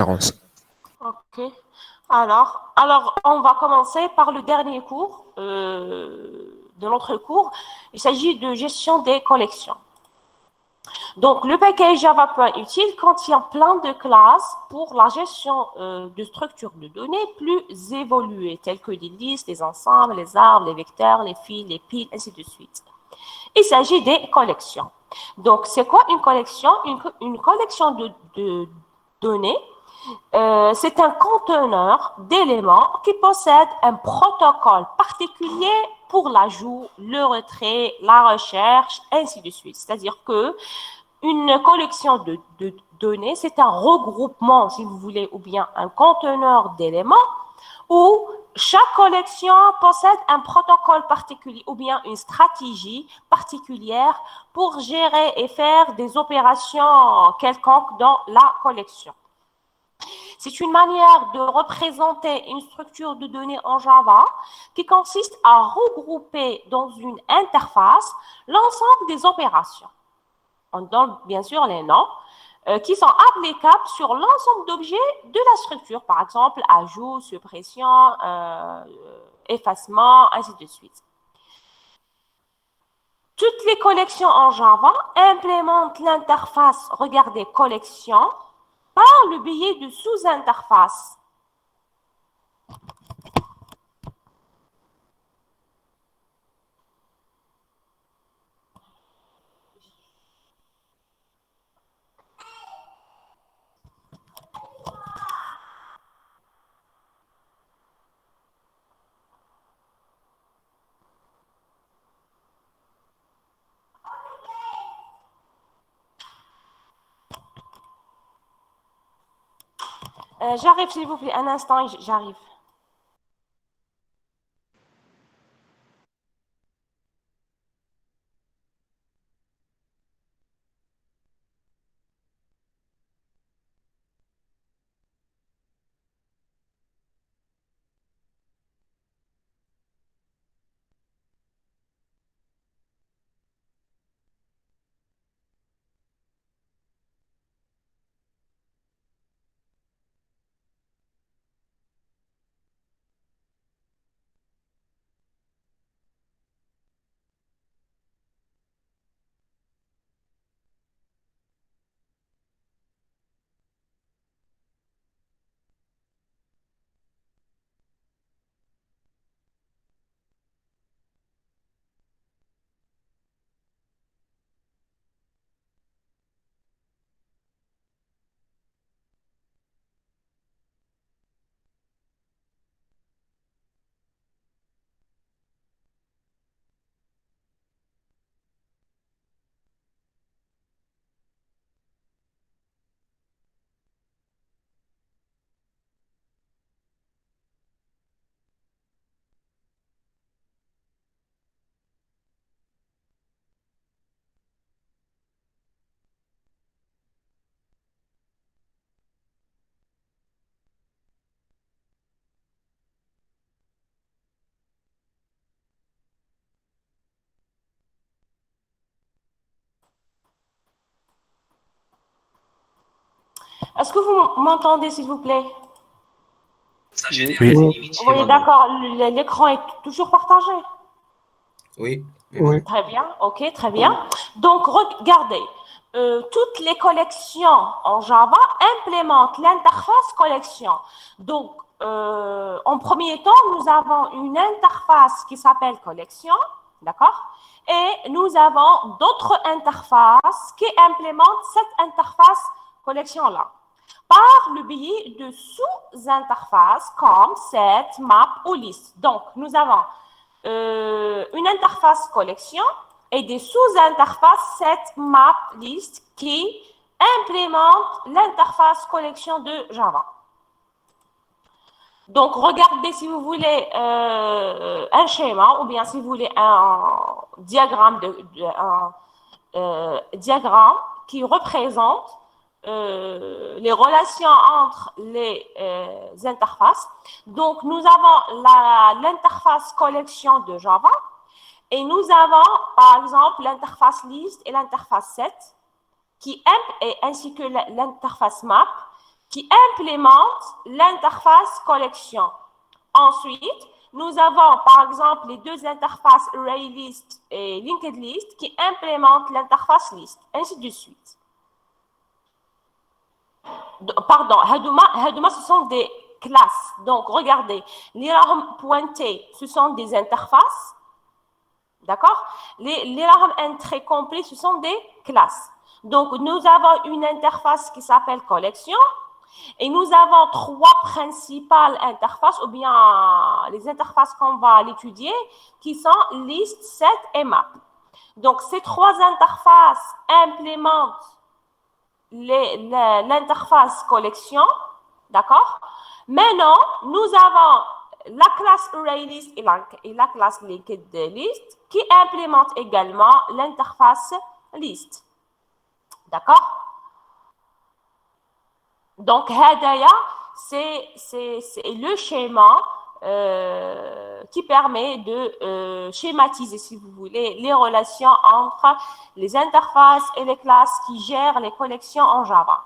préférence. Ok. Alors, on va commencer par le dernier cours de notre cours. Il s'agit de gestion des collections. Donc, le package Java.util contient plein de classes pour la gestion de structures de données plus évoluées, telles que les listes, les ensembles, les arbres, les vecteurs, les fils, les piles, ainsi de suite. Il s'agit des collections. Donc, c'est quoi une collection? Une collection de données, c'est un conteneur d'éléments qui possède un protocole particulier pour l'ajout, le retrait, la recherche, ainsi de suite. C'est-à-dire que une collection de données, c'est un regroupement, si vous voulez, ou bien un conteneur d'éléments où chaque collection possède un protocole particulier ou bien une stratégie particulière pour gérer et faire des opérations quelconques dans la collection. C'est une manière de représenter une structure de données en Java qui consiste à regrouper dans une interface l'ensemble des opérations. On donne bien sûr les noms qui sont applicables sur l'ensemble d'objets de la structure, par exemple ajout, suppression, effacement, ainsi de suite. Toutes les collections en Java implémentent l'interface regardez collection par le biais de sous-interfaces. J'arrive, s'il vous plaît, un instant, j'arrive. Est-ce que vous m'entendez, s'il vous plaît? Oui. Oui, d'accord. L'écran est toujours partagé. Oui. Oui. Très bien, ok, très bien. Donc, regardez, toutes les collections en Java implémentent l'interface collection. Donc, en premier temps, nous avons une interface qui s'appelle collection, d'accord? Et nous avons d'autres interfaces qui implémentent cette interface collection-là par le biais de sous-interfaces comme set, map ou liste. Donc, nous avons une interface collection et des sous-interfaces set, map, list qui implémentent l'interface collection de Java. Donc, regardez si vous voulez un schéma ou bien si vous voulez un diagramme, diagramme qui représente les relations entre les interfaces. Donc, nous avons l'interface collection de Java et nous avons, par exemple, l'interface list et l'interface set, ainsi que l'interface map, qui implémente l'interface collection. Ensuite, nous avons par exemple les deux interfaces ArrayList et LinkedList qui implémentent l'interface list, ainsi de suite. Pardon, Hadouma, ce sont des classes. Donc, regardez, les rames pointées, ce sont des interfaces. D'accord? Les rames entrées complets, ce sont des classes. Donc, nous avons une interface qui s'appelle collection. Et nous avons trois principales interfaces, ou bien les interfaces qu'on va l'étudier, qui sont list, set et map. Donc, ces trois interfaces implémentent l'interface collection, d'accord? Maintenant, nous avons la classe ArrayList et la classe LinkedList qui implémentent également l'interface list, d'accord? Donc, Hadaya, c'est le schéma qui permet de schématiser, si vous voulez, les relations entre les interfaces et les classes qui gèrent les collections en Java.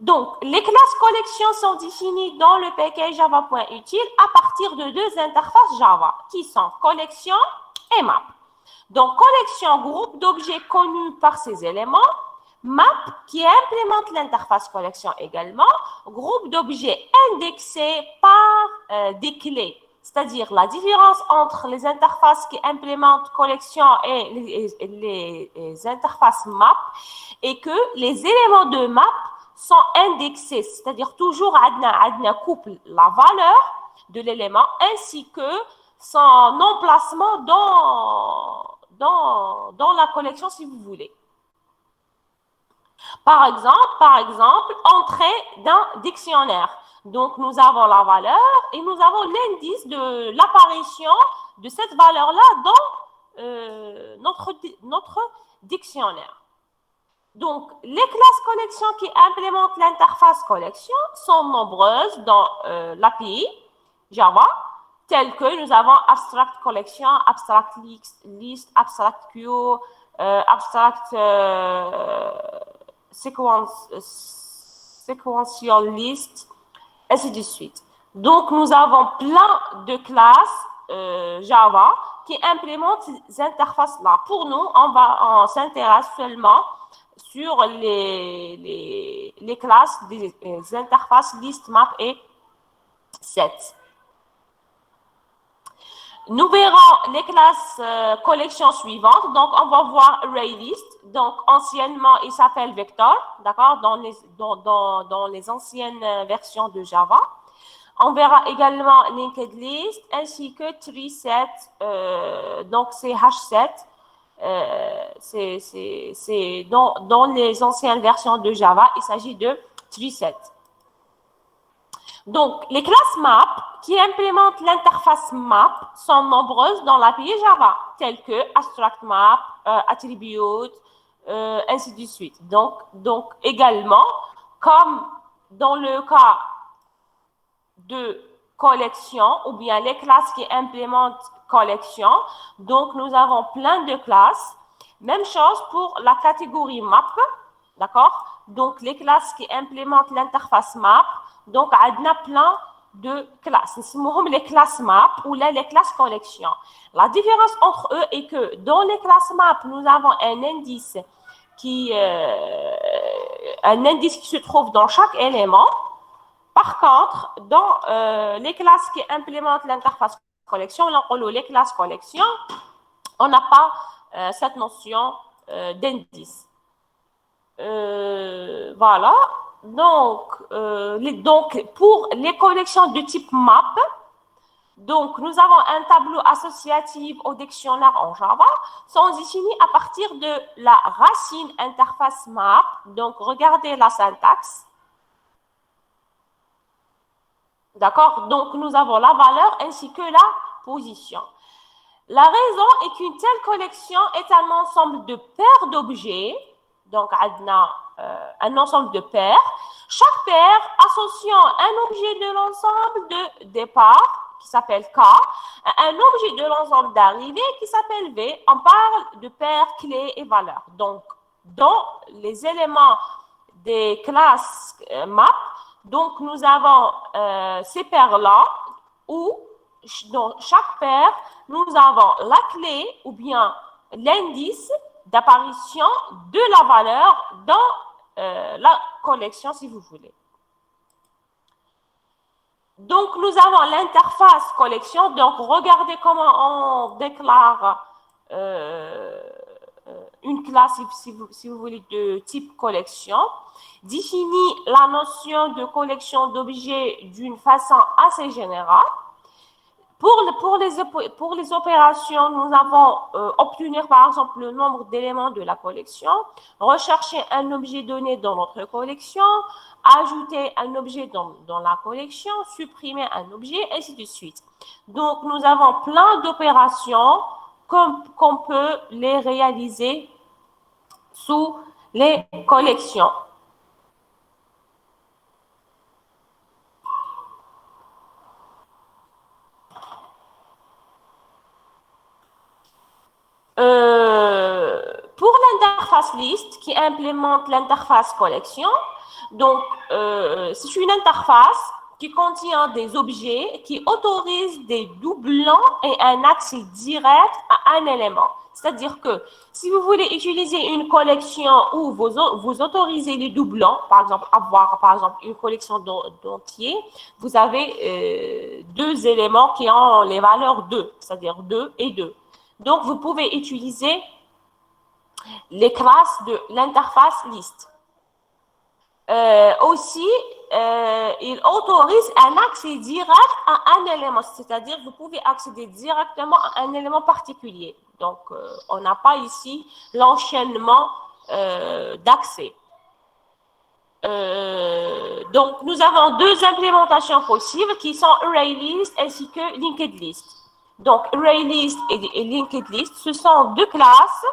Donc, les classes collections sont définies dans le package java.util à partir de deux interfaces Java, qui sont collection et map. Donc, collection, groupe d'objets connus par ses éléments. Map qui implémente l'interface collection également, groupe d'objets indexés par des clés. C'est-à-dire la différence entre les interfaces qui implémentent collection et les interfaces map est que les éléments de map sont indexés, c'est-à-dire toujours adna couple la valeur de l'élément ainsi que son emplacement dans la collection si vous voulez. Par exemple, entrée d'un dictionnaire. Donc, nous avons la valeur et nous avons l'indice de l'apparition de cette valeur-là dans notre dictionnaire. Donc, les classes collection qui implémentent l'interface collection sont nombreuses dans l'API Java, telles que nous avons abstract collection, abstract list, abstract queue, abstract sequential list, ainsi de suite. Donc, nous avons plein de classes Java qui implémentent ces interfaces-là. Pour nous, on s'intéresse seulement sur les classes des interfaces list, map et set. Nous verrons les classes collections suivantes. Donc, on va voir ArrayList. Donc, anciennement, il s'appelle Vector, d'accord, dans les anciennes versions de Java. On verra également LinkedList ainsi que TreeSet. Donc, c'est H7. C'est dans les anciennes versions de Java, il s'agit de TreeSet. Donc, les classes map qui implémentent l'interface map sont nombreuses dans l'API Java, telles que abstract map, attribute, ainsi de suite. Donc, également, comme dans le cas de collection, ou bien les classes qui implémentent collection, donc nous avons plein de classes. Même chose pour la catégorie map, d'accord? Donc, les classes qui implémentent l'interface map, donc, on a plein de classes. Nous les classes map ou les classes collection. La différence entre eux est que dans les classes map, nous avons un indice qui se trouve dans chaque élément. Par contre, dans les classes qui implémentent l'interface collection, les classes collection, on n'a pas cette notion d'indice. Voilà. Donc, pour les collections de type map, donc nous avons un tableau associatif au dictionnaire en Java, sont définis à partir de la racine interface map. Donc, regardez la syntaxe. D'accord? Donc, nous avons la valeur ainsi que la position. La raison est qu'une telle collection est un ensemble de paires d'objets. Donc, un ensemble de paires. Chaque paire associant un objet de l'ensemble de départ, qui s'appelle K, à un objet de l'ensemble d'arrivée, qui s'appelle V. On parle de paires clés et valeurs. Donc, dans les éléments des classes map. Donc, nous avons ces paires-là où, dans chaque paire, nous avons la clé ou bien l'indice d'apparition de la valeur dans la collection, si vous voulez. Donc, nous avons l'interface collection. Donc, regardez comment on déclare une classe, si vous voulez, de type collection. Définit la notion de collection d'objets d'une façon assez générale. Pour les opérations, nous avons obtenir par exemple le nombre d'éléments de la collection, rechercher un objet donné dans notre collection, ajouter un objet dans la collection, supprimer un objet, ainsi de suite. Donc, nous avons plein d'opérations qu'on peut les réaliser sous les collections. Pour l'interface list qui implémente l'interface collection, donc c'est une interface qui contient des objets qui autorisent des doublons et un accès direct à un élément. C'est-à-dire que si vous voulez utiliser une collection où vous autorisez les doublons, par exemple, avoir par exemple une collection d'entiers, vous avez deux éléments qui ont les valeurs 2, c'est-à-dire 2 et 2. Donc, vous pouvez utiliser les classes de l'interface list. Aussi, il autorise un accès direct à un élément, c'est-à-dire que vous pouvez accéder directement à un élément particulier. Donc, on n'a pas ici l'enchaînement d'accès. Donc, nous avons deux implémentations possibles qui sont ArrayList ainsi que LinkedList. Donc, ArrayList et LinkedList, ce sont deux classes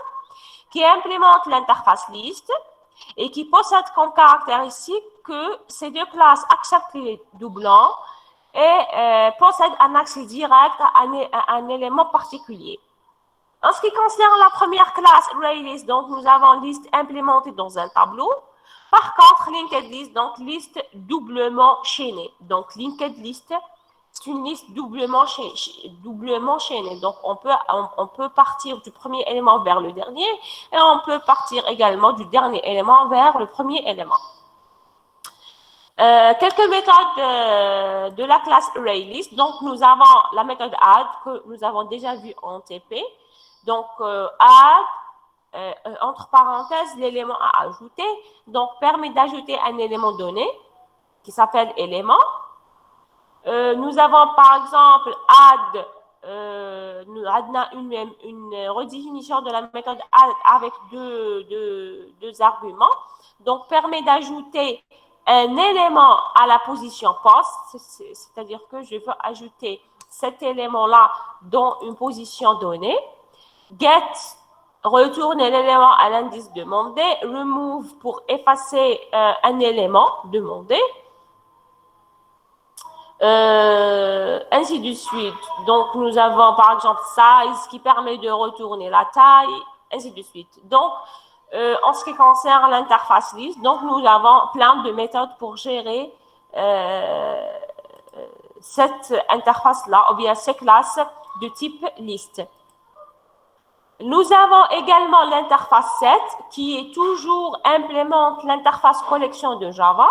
qui implémentent l'interface list et qui possèdent comme caractéristique que ces deux classes acceptent les doublons et possèdent un accès direct à un élément particulier. En ce qui concerne la première classe, ArrayList, donc nous avons liste implémentée dans un tableau. Par contre, LinkedList, donc liste doublement chaînée. Donc, LinkedList, c'est une liste doublement chaînée. Donc, on peut partir du premier élément vers le dernier et on peut partir également du dernier élément vers le premier élément. Quelques méthodes de la classe ArrayList. Donc, nous avons la méthode add que nous avons déjà vue en TP. Donc, add, entre parenthèses, l'élément à ajouter. Donc, permet d'ajouter un élément donné qui s'appelle élément. Nous avons par exemple add, nous avons une redéfinition de la méthode add avec deux arguments. Donc, permet d'ajouter un élément à la position post, c'est-à-dire que je veux ajouter cet élément-là dans une position donnée. Get, retourne l'élément à l'indice demandé. Remove pour effacer un élément demandé. Ainsi de suite. Donc, nous avons par exemple size qui permet de retourner la taille, ainsi de suite. Donc, en ce qui concerne l'interface list, donc nous avons plein de méthodes pour gérer cette interface-là, ou bien ces classes de type list. Nous avons également l'interface set qui est toujours implémente l'interface collection de Java.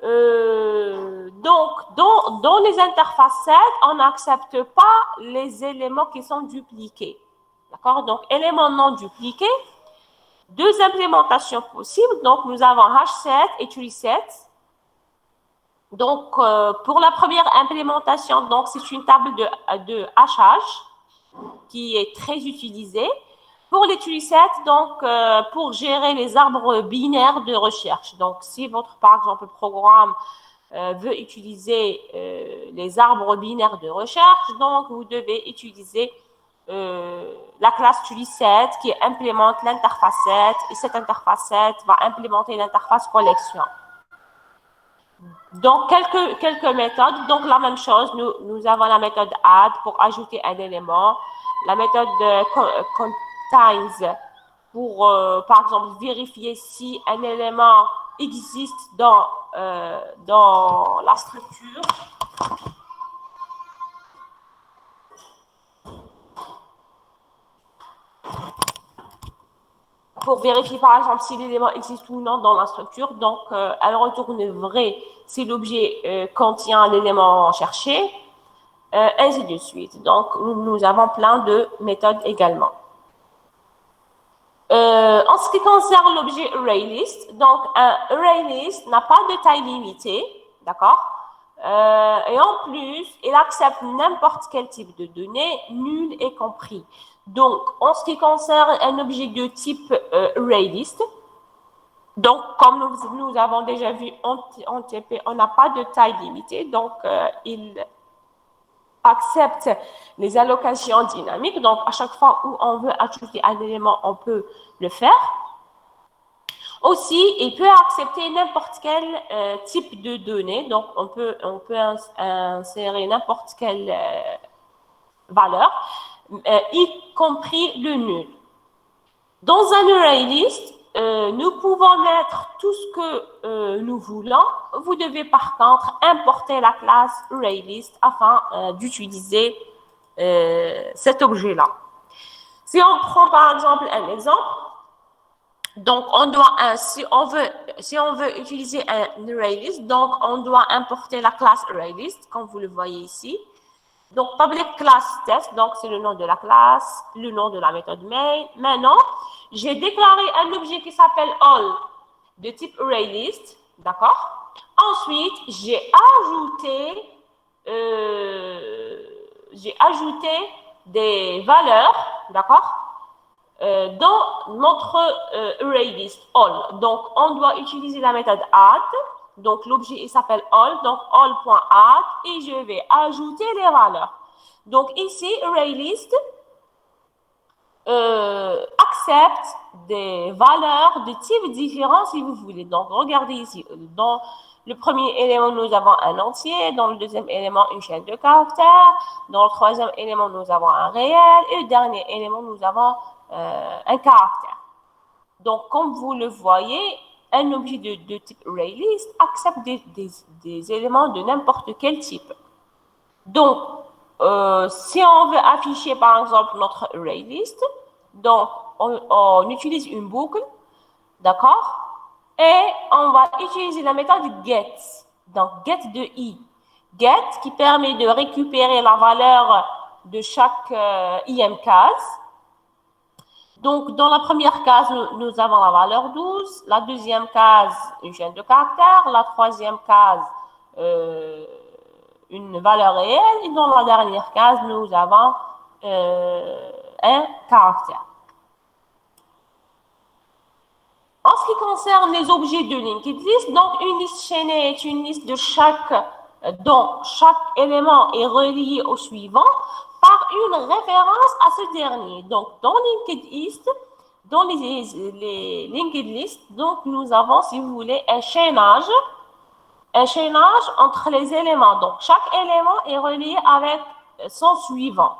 Donc, dans les interfaces set, on n'accepte pas les éléments qui sont dupliqués. D'accord? Donc, éléments non dupliqués. Deux implémentations possibles. Donc, nous avons hashset et treeset. Donc, pour la première implémentation, donc c'est une table de hachage qui est très utilisée. Pour les treesets, donc, pour gérer les arbres binaires de recherche. Donc, si votre, par exemple, programme veut utiliser les arbres binaires de recherche, donc, vous devez utiliser la classe treeset qui implémente l'interface set et cette interface set va implémenter l'interface collection. Donc, quelques méthodes. Donc, la même chose, nous avons la méthode add pour ajouter un élément, la méthode contains pour, par exemple, vérifier si un élément existe dans la structure. Pour vérifier par exemple si l'élément existe ou non dans la structure. Donc, elle retourne vrai si l'objet contient l'élément cherché, ainsi de suite. Donc, nous avons plein de méthodes également. En ce qui concerne l'objet ArrayList, donc un ArrayList n'a pas de taille limitée, d'accord? Et en plus, il accepte n'importe quel type de données, nul est compris. Donc, en ce qui concerne un objet de type ArrayList, donc comme nous avons déjà vu en TP, on n'a pas de taille limitée, donc il accepte les allocations dynamiques. Donc, à chaque fois où on veut ajouter un élément, on peut le faire. Aussi, il peut accepter n'importe quel type de données. Donc, on peut insérer n'importe quelle valeur, y compris le nul. Dans un ArrayList, nous pouvons mettre tout ce que nous voulons. Vous devez par contre importer la classe ArrayList afin d'utiliser cet objet-là. Si on prend par exemple un exemple, donc si on veut utiliser un ArrayList, donc on doit importer la classe ArrayList, comme vous le voyez ici. Donc, public class test, donc c'est le nom de la classe, le nom de la méthode main. Maintenant, j'ai déclaré un objet qui s'appelle all de type ArrayList, d'accord? Ensuite, j'ai ajouté des valeurs, d'accord? Dans notre ArrayList all. Donc, on doit utiliser la méthode add. Donc, l'objet, il s'appelle all. Donc, all.add et je vais ajouter les valeurs. Donc, ici, ArrayList accepte des valeurs de types différents si vous voulez. Donc, regardez ici. Dans le premier élément, nous avons un entier. Dans le deuxième élément, une chaîne de caractères. Dans le troisième élément, nous avons un réel. Et le dernier élément, nous avons un caractère. Donc, comme vous le voyez, un objet de type ArrayList accepte des éléments de n'importe quel type. Donc, si on veut afficher par exemple notre ArrayList, donc on utilise une boucle, d'accord? Et on va utiliser la méthode get, donc get de i. Get qui permet de récupérer la valeur de chaque im case. Donc, dans la première case, nous avons la valeur 12. La deuxième case, une chaîne de caractères. La troisième case, une valeur réelle. Et dans la dernière case, nous avons un caractère. En ce qui concerne les objets de linked list, donc une liste chaînée est une liste dont chaque élément est relié au suivant par une référence à ce dernier. Donc, dans linked list, dans les linked list, donc nous avons, si vous voulez, un chaînage entre les éléments. Donc, chaque élément est relié avec son suivant.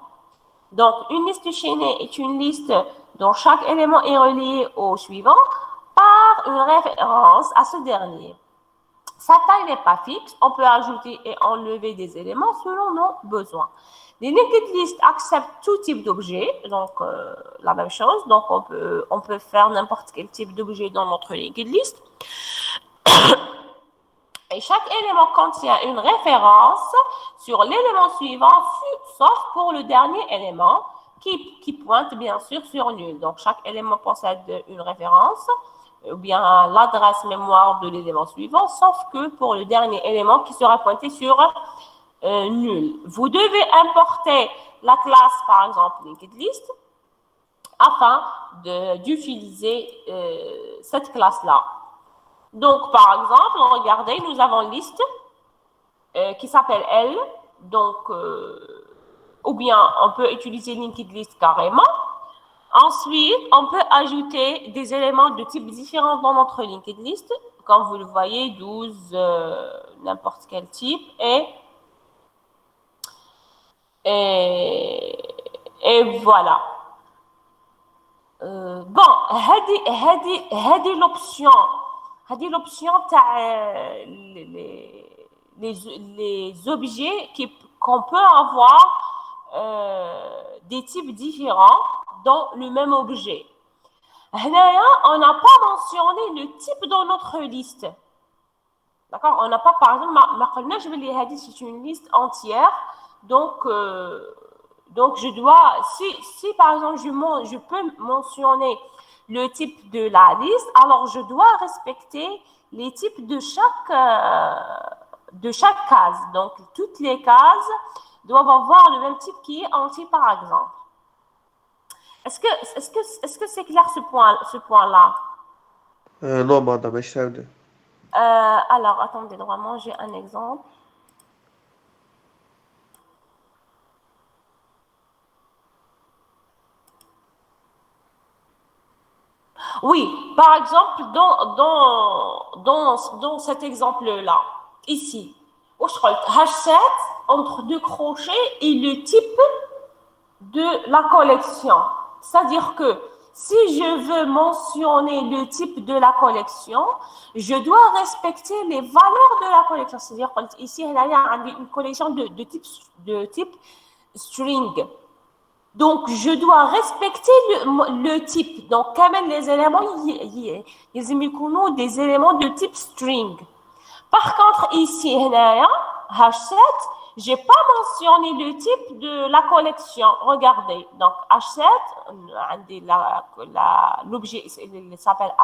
Donc, une liste chaînée est une liste dont chaque élément est relié au suivant par une référence à ce dernier. Sa taille n'est pas fixe, on peut ajouter et enlever des éléments selon nos besoins. Les linked lists acceptent tout type d'objet, donc la même chose, donc on peut faire n'importe quel type d'objet dans notre linked list. Et chaque élément contient une référence sur l'élément suivant, sauf pour le dernier élément qui pointe bien sûr sur nul. Donc chaque élément possède une référence ou bien l'adresse mémoire de l'élément suivant, sauf que pour le dernier élément qui sera pointé sur nul. Vous devez importer la classe, par exemple, linked list, afin d'utiliser cette classe-là. Donc, par exemple, regardez, nous avons liste qui s'appelle L, donc, ou bien on peut utiliser linked list carrément. Ensuite, on peut ajouter des éléments de types différents dans notre linked list, comme vous le voyez, 12, n'importe quel type, et voilà. Bon, هذه l'option هذه l'option تاع les objets qu'on peut avoir des types différents dans le même objet. هنايا on n'a pas mentionné le type dans notre liste. D'accord? On n'a pas, par exemple, ما قلناش بلي هذه c'est une liste entière. Donc je dois, si par exemple je peux mentionner le type de la liste, alors je dois respecter les types de chaque case. Donc toutes les cases doivent avoir le même type qui est entier, par exemple. Est-ce que c'est clair ce point-là? Non madame مش فاهمة. Alors attendez, normalement j'ai un exemple. Oui, par exemple, dans cet exemple-là, ici, H7 entre deux crochets et le type de la collection. C'est-à-dire que si je veux mentionner le type de la collection, je dois respecter les valeurs de la collection. C'est-à-dire ici, il y a une collection de type string. Donc, je dois respecter le type. Donc, quand même, les éléments, ils des éléments de type string. Par contre, ici, H7, je n'ai pas mentionné le type de la collection. Regardez. Donc, H7, l'objet s'appelle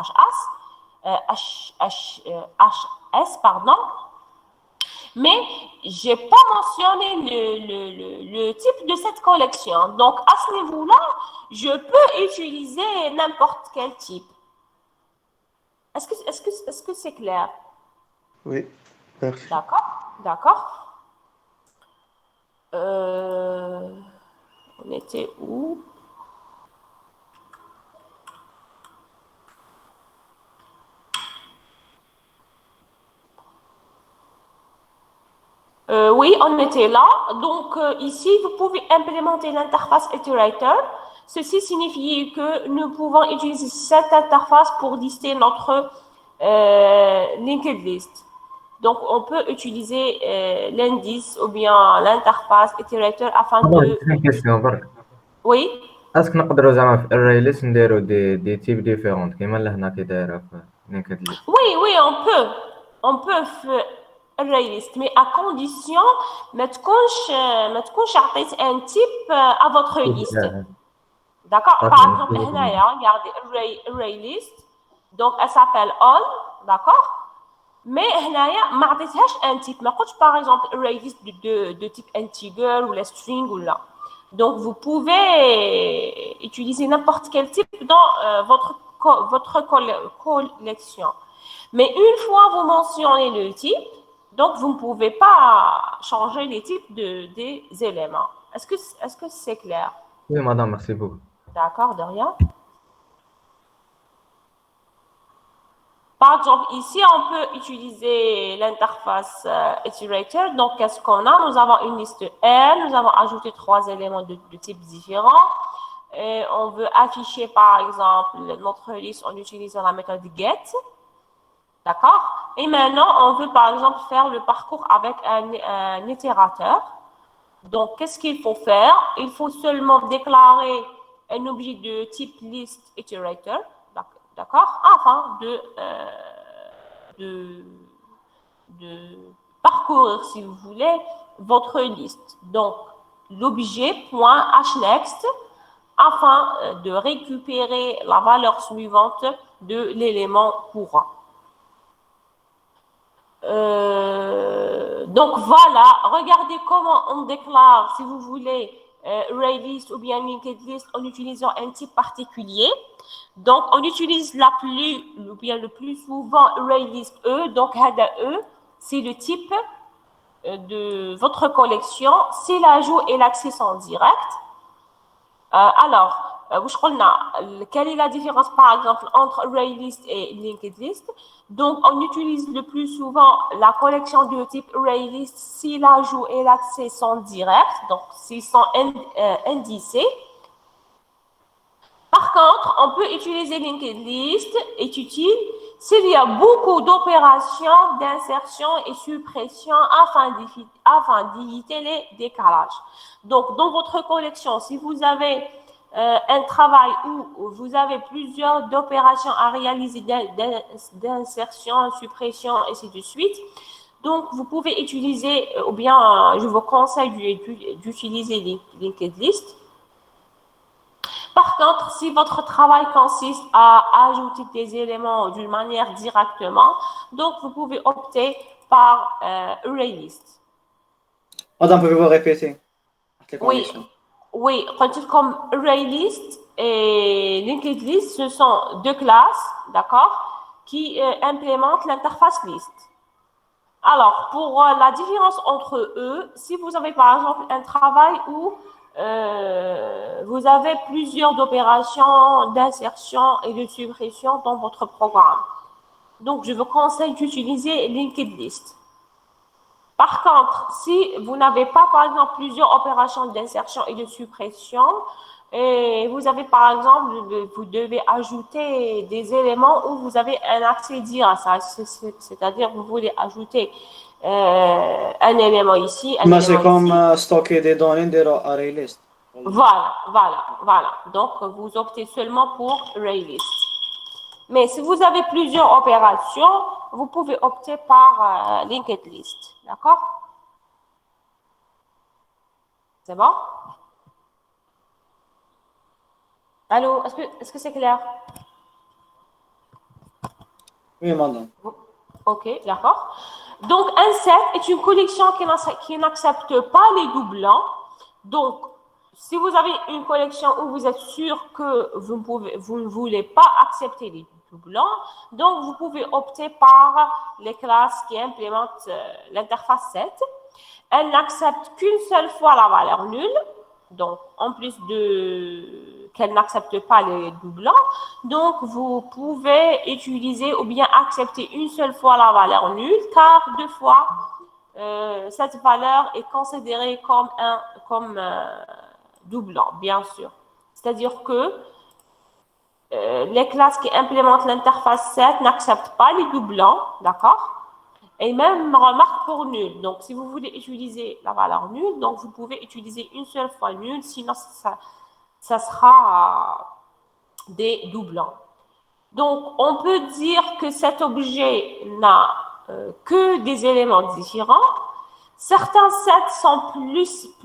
HS, pardon. Mais je n'ai pas mentionné le type de cette collection. Donc, à ce niveau-là, je peux utiliser n'importe quel type. Est-ce que c'est clair? Oui, merci. D'accord. On était où? Oui, on était là. Donc, ici, vous pouvez implémenter l'interface Iterator. Ceci signifie que nous pouvons utiliser cette interface pour lister notre linked list. Donc, on peut utiliser l'indice ou bien l'interface Iterator afin de... Oui. Est-ce que نقدروا زعما في array list نديروا des types différents كيما اللي هنا كي دايره في linked list? Oui, on peut faire array list, mais à condition ما تكونش عطيت un type à votre liste. D'accord? Par exemple, regardez array list. Donc, elle s'appelle all, d'accord? Mais ما عطيتهاش un type. ما قلتش par exemple array list de type integer ou la string ou là. Donc, vous pouvez utiliser n'importe quel type dans votre collection. Mais une fois vous mentionnez le type, donc vous ne pouvez pas changer les types des éléments. Est-ce que c'est clair? Oui, madame, merci beaucoup. D'accord, de rien. Par exemple, ici, on peut utiliser l'interface Iterator. Donc, qu'est-ce qu'on a? Nous avons une liste L, nous avons ajouté 3 éléments de types différents. Et on veut afficher, par exemple, notre liste en utilisant la méthode get. D'accord? Et maintenant, on veut, par exemple, faire le parcours avec un itérateur. Donc, qu'est-ce qu'il faut faire? Il faut seulement déclarer un objet de type list iterator. D'accord? Afin de parcourir, si vous voulez, votre liste. Donc, l'objet .hnext afin de récupérer la valeur suivante de l'élément courant. Donc, voilà. Regardez comment on déclare, si vous voulez, array list ou bien linked list en utilisant un type particulier. Donc, on utilise le plus souvent array list E. Donc, E, c'est le type de votre collection si l'ajout et l'accès sont directs. Alors, quelle est la différence, par exemple, entre array list et linked list? Donc, on utilise le plus souvent la collection de type array list si l'ajout et l'accès sont directs, donc s'ils sont indicés. Par contre, on peut utiliser linked list, est utile s'il y a beaucoup d'opérations d'insertion et suppression afin d'éviter les décalages. Donc, dans votre collection, si vous avez un travail où vous avez plusieurs opérations à réaliser d'insertion, suppression, et ainsi de suite, donc vous pouvez utiliser, ou bien je vous conseille d'utiliser linked list. Par contre, si votre travail consiste à ajouter des éléments d'une manière directement, donc vous pouvez opter par ArrayList. Madame, pouvez-vous répéter les Oui, conditions? oui, comme ArrayList et linked list, ce sont deux classes, d'accord, qui implémentent l'interface list. Alors, pour la différence entre eux, si vous avez par exemple un travail où vous avez plusieurs opérations d'insertion et de suppression dans votre programme. Donc, je vous conseille d'utiliser linked list. Par contre, si vous n'avez pas, par exemple, plusieurs opérations d'insertion et de suppression, et vous avez, par exemple, vous devez ajouter des éléments où vous avez un accès direct, c'est-à-dire vous voulez ajouter un élément ici, un Mais c'est élément ici. comme stocker des données dans ArrayList. Voilà. Donc, vous optez seulement pour ArrayList. Mais si vous avez plusieurs opérations, vous pouvez opter par linked list. D'accord? C'est bon? Allô, est-ce que c'est clair? Oui, madame. Ok, d'accord. Donc, un set est une collection qui n'accepte pas les doublons. Donc, si vous avez une collection où vous êtes sûr que vous ne voulez pas accepter les doublons, donc vous pouvez opter par les classes qui implémentent l'interface set. Elle n'accepte qu'une seule fois la valeur nulle. Donc, en plus qu'elle n'accepte pas les doublons, donc vous pouvez utiliser ou bien accepter une seule fois la valeur nulle, car deux fois, cette valeur est considérée comme doublon, bien sûr. C'est-à-dire que les classes qui implémentent l'interface set n'acceptent pas les doublons, d'accord? Et même remarque pour nul. Donc, si vous voulez utiliser la valeur nulle, donc vous pouvez utiliser une seule fois nul, sinon ça sera des doublons. Donc, on peut dire que cet objet n'a que des éléments différents. Certains sets sont plus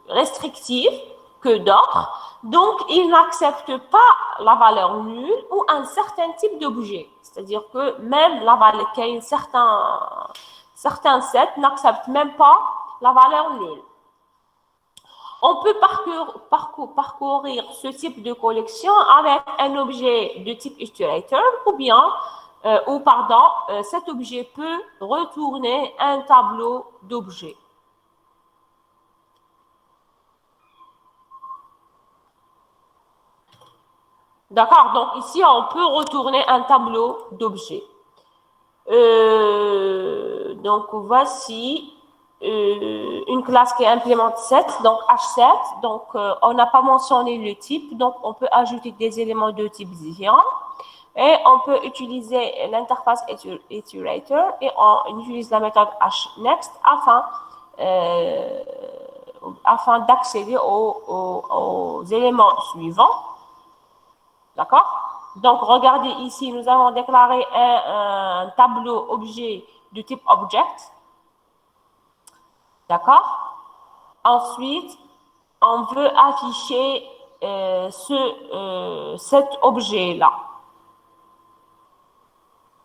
restrictifs que d'autres. Donc, ils n'acceptent pas la valeur nulle ou un certain type d'objet. C'est-à-dire que même certains sets n'acceptent même pas la valeur nulle. On peut parcourir ce type de collection avec un objet de type iterator cet objet peut retourner un tableau d'objets. D'accord, donc ici, on peut retourner un tableau d'objets. Donc, voici une classe qui implémente set, donc H7. Donc, on n'a pas mentionné le type, donc on peut ajouter des éléments de type différents. Et on peut utiliser l'interface iterator et on utilise la méthode hNext afin d'accéder aux éléments suivants. D'accord? Donc, regardez ici, nous avons déclaré un tableau objet de type object. D'accord? Ensuite, on veut afficher cet objet-là.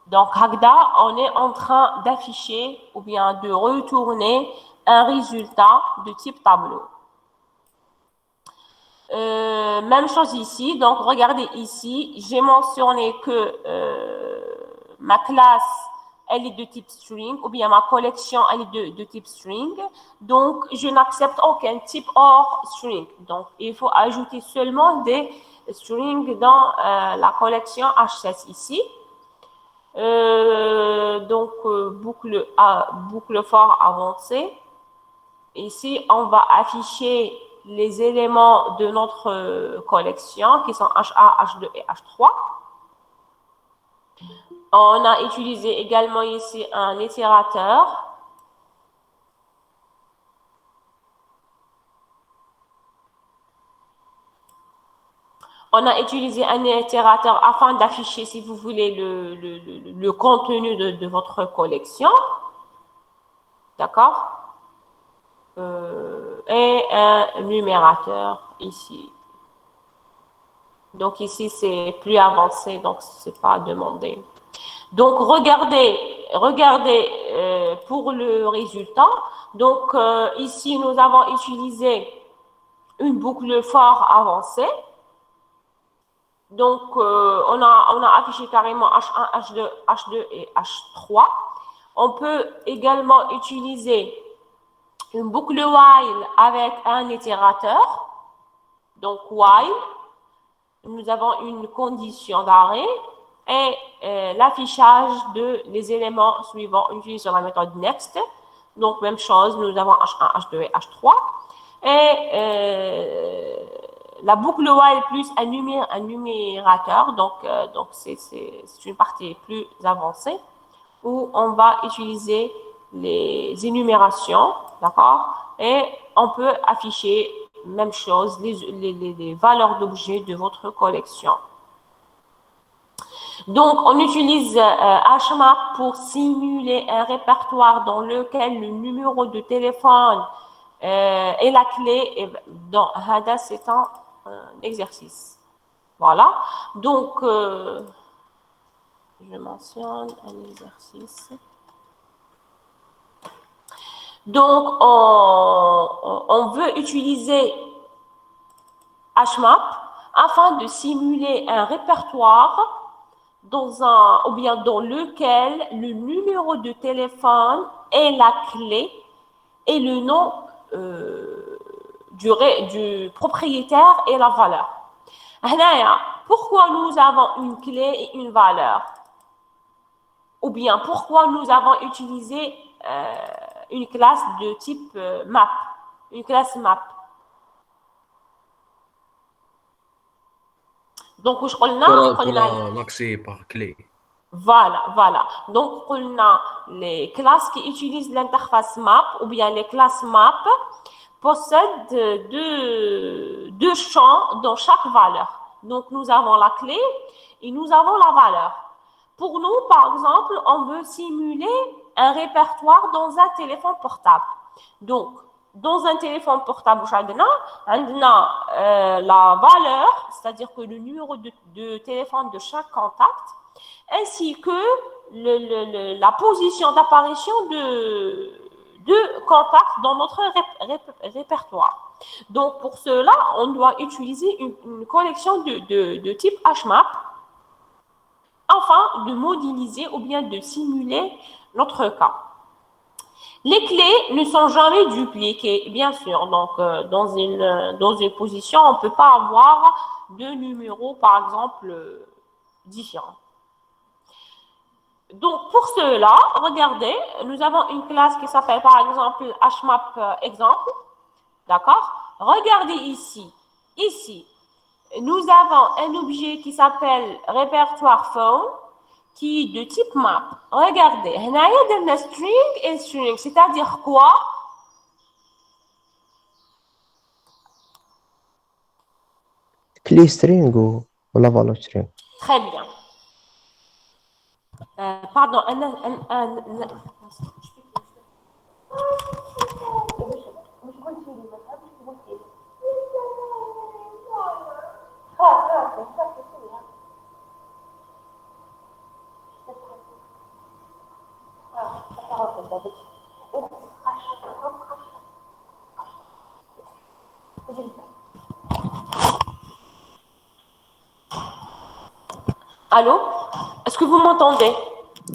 Donc, Hagda, on est en train d'afficher ou bien de retourner un résultat de type tableau. Même chose ici. Donc, regardez ici, j'ai mentionné que ma classe, elle est de type string, ou bien ma collection, elle est de type string. Donc, je n'accepte aucun type hors string. Donc, il faut ajouter seulement des strings dans la collection H7 ici. Boucle for avancé. Ici, on va afficher les éléments de notre collection qui sont HA, H2 et H3. On a utilisé également ici un itérateur. On a utilisé un itérateur afin d'afficher, si vous voulez, le contenu de votre collection. D'accord? Et un numérateur ici. Donc ici, c'est plus avancé, donc ce n'est pas demandé. Donc, regardez pour le résultat. Donc, ici, nous avons utilisé une boucle for avancée. Donc, on a affiché carrément H1, H2, H2 et H3. On peut également utiliser une boucle while avec un itérateur. Donc, while, nous avons une condition d'arrêt et l'affichage des éléments suivants utilisant la méthode next. Donc, même chose, nous avons H1, H2 et H3. Et la boucle while plus un numérateur, donc c'est une partie plus avancée où on va utiliser les énumérations, d'accord? Et on peut afficher, même chose, les valeurs d'objets de votre collection. Donc, on utilise HMAP pour simuler un répertoire dans lequel le numéro de téléphone et la clé, dans HADA, c'est un exercice. Voilà. Donc, je mentionne un exercice. Donc, on veut utiliser HMAP afin de simuler un répertoire dans lequel le numéro de téléphone et la clé et le nom du propriétaire et la valeur. Pourquoi nous avons une clé et une valeur? Ou bien pourquoi nous avons utilisé une classe de type map, une classe map? Donc, l'accès par clé. Voilà. Donc, on a les classes qui utilisent l'interface map ou bien les classes map possèdent deux champs dans chaque valeur. Donc, nous avons la clé et nous avons la valeur. Pour nous, par exemple, on veut simuler un répertoire dans un téléphone portable. Donc, dans un téléphone portable, on a la valeur, c'est-à-dire que le numéro de téléphone de chaque contact, ainsi que la position d'apparition de contacts dans notre répertoire. Donc, pour cela, on doit utiliser une collection de type HMAP afin de modéliser ou bien de simuler notre cas. Les clés ne sont jamais dupliquées, bien sûr. Donc, dans une position, on ne peut pas avoir deux numéros, par exemple, différents. Donc, pour cela, regardez, nous avons une classe qui s'appelle, par exemple, HMAP exemple. D'accord? Regardez ici. Ici, nous avons un objet qui s'appelle répertoire phone, qui est de type map. Regardez, il y a string et string, c'est-à-dire quoi? Clé string ou la valeur string? Très bien. Pardon, Allô? Est-ce que vous m'entendez?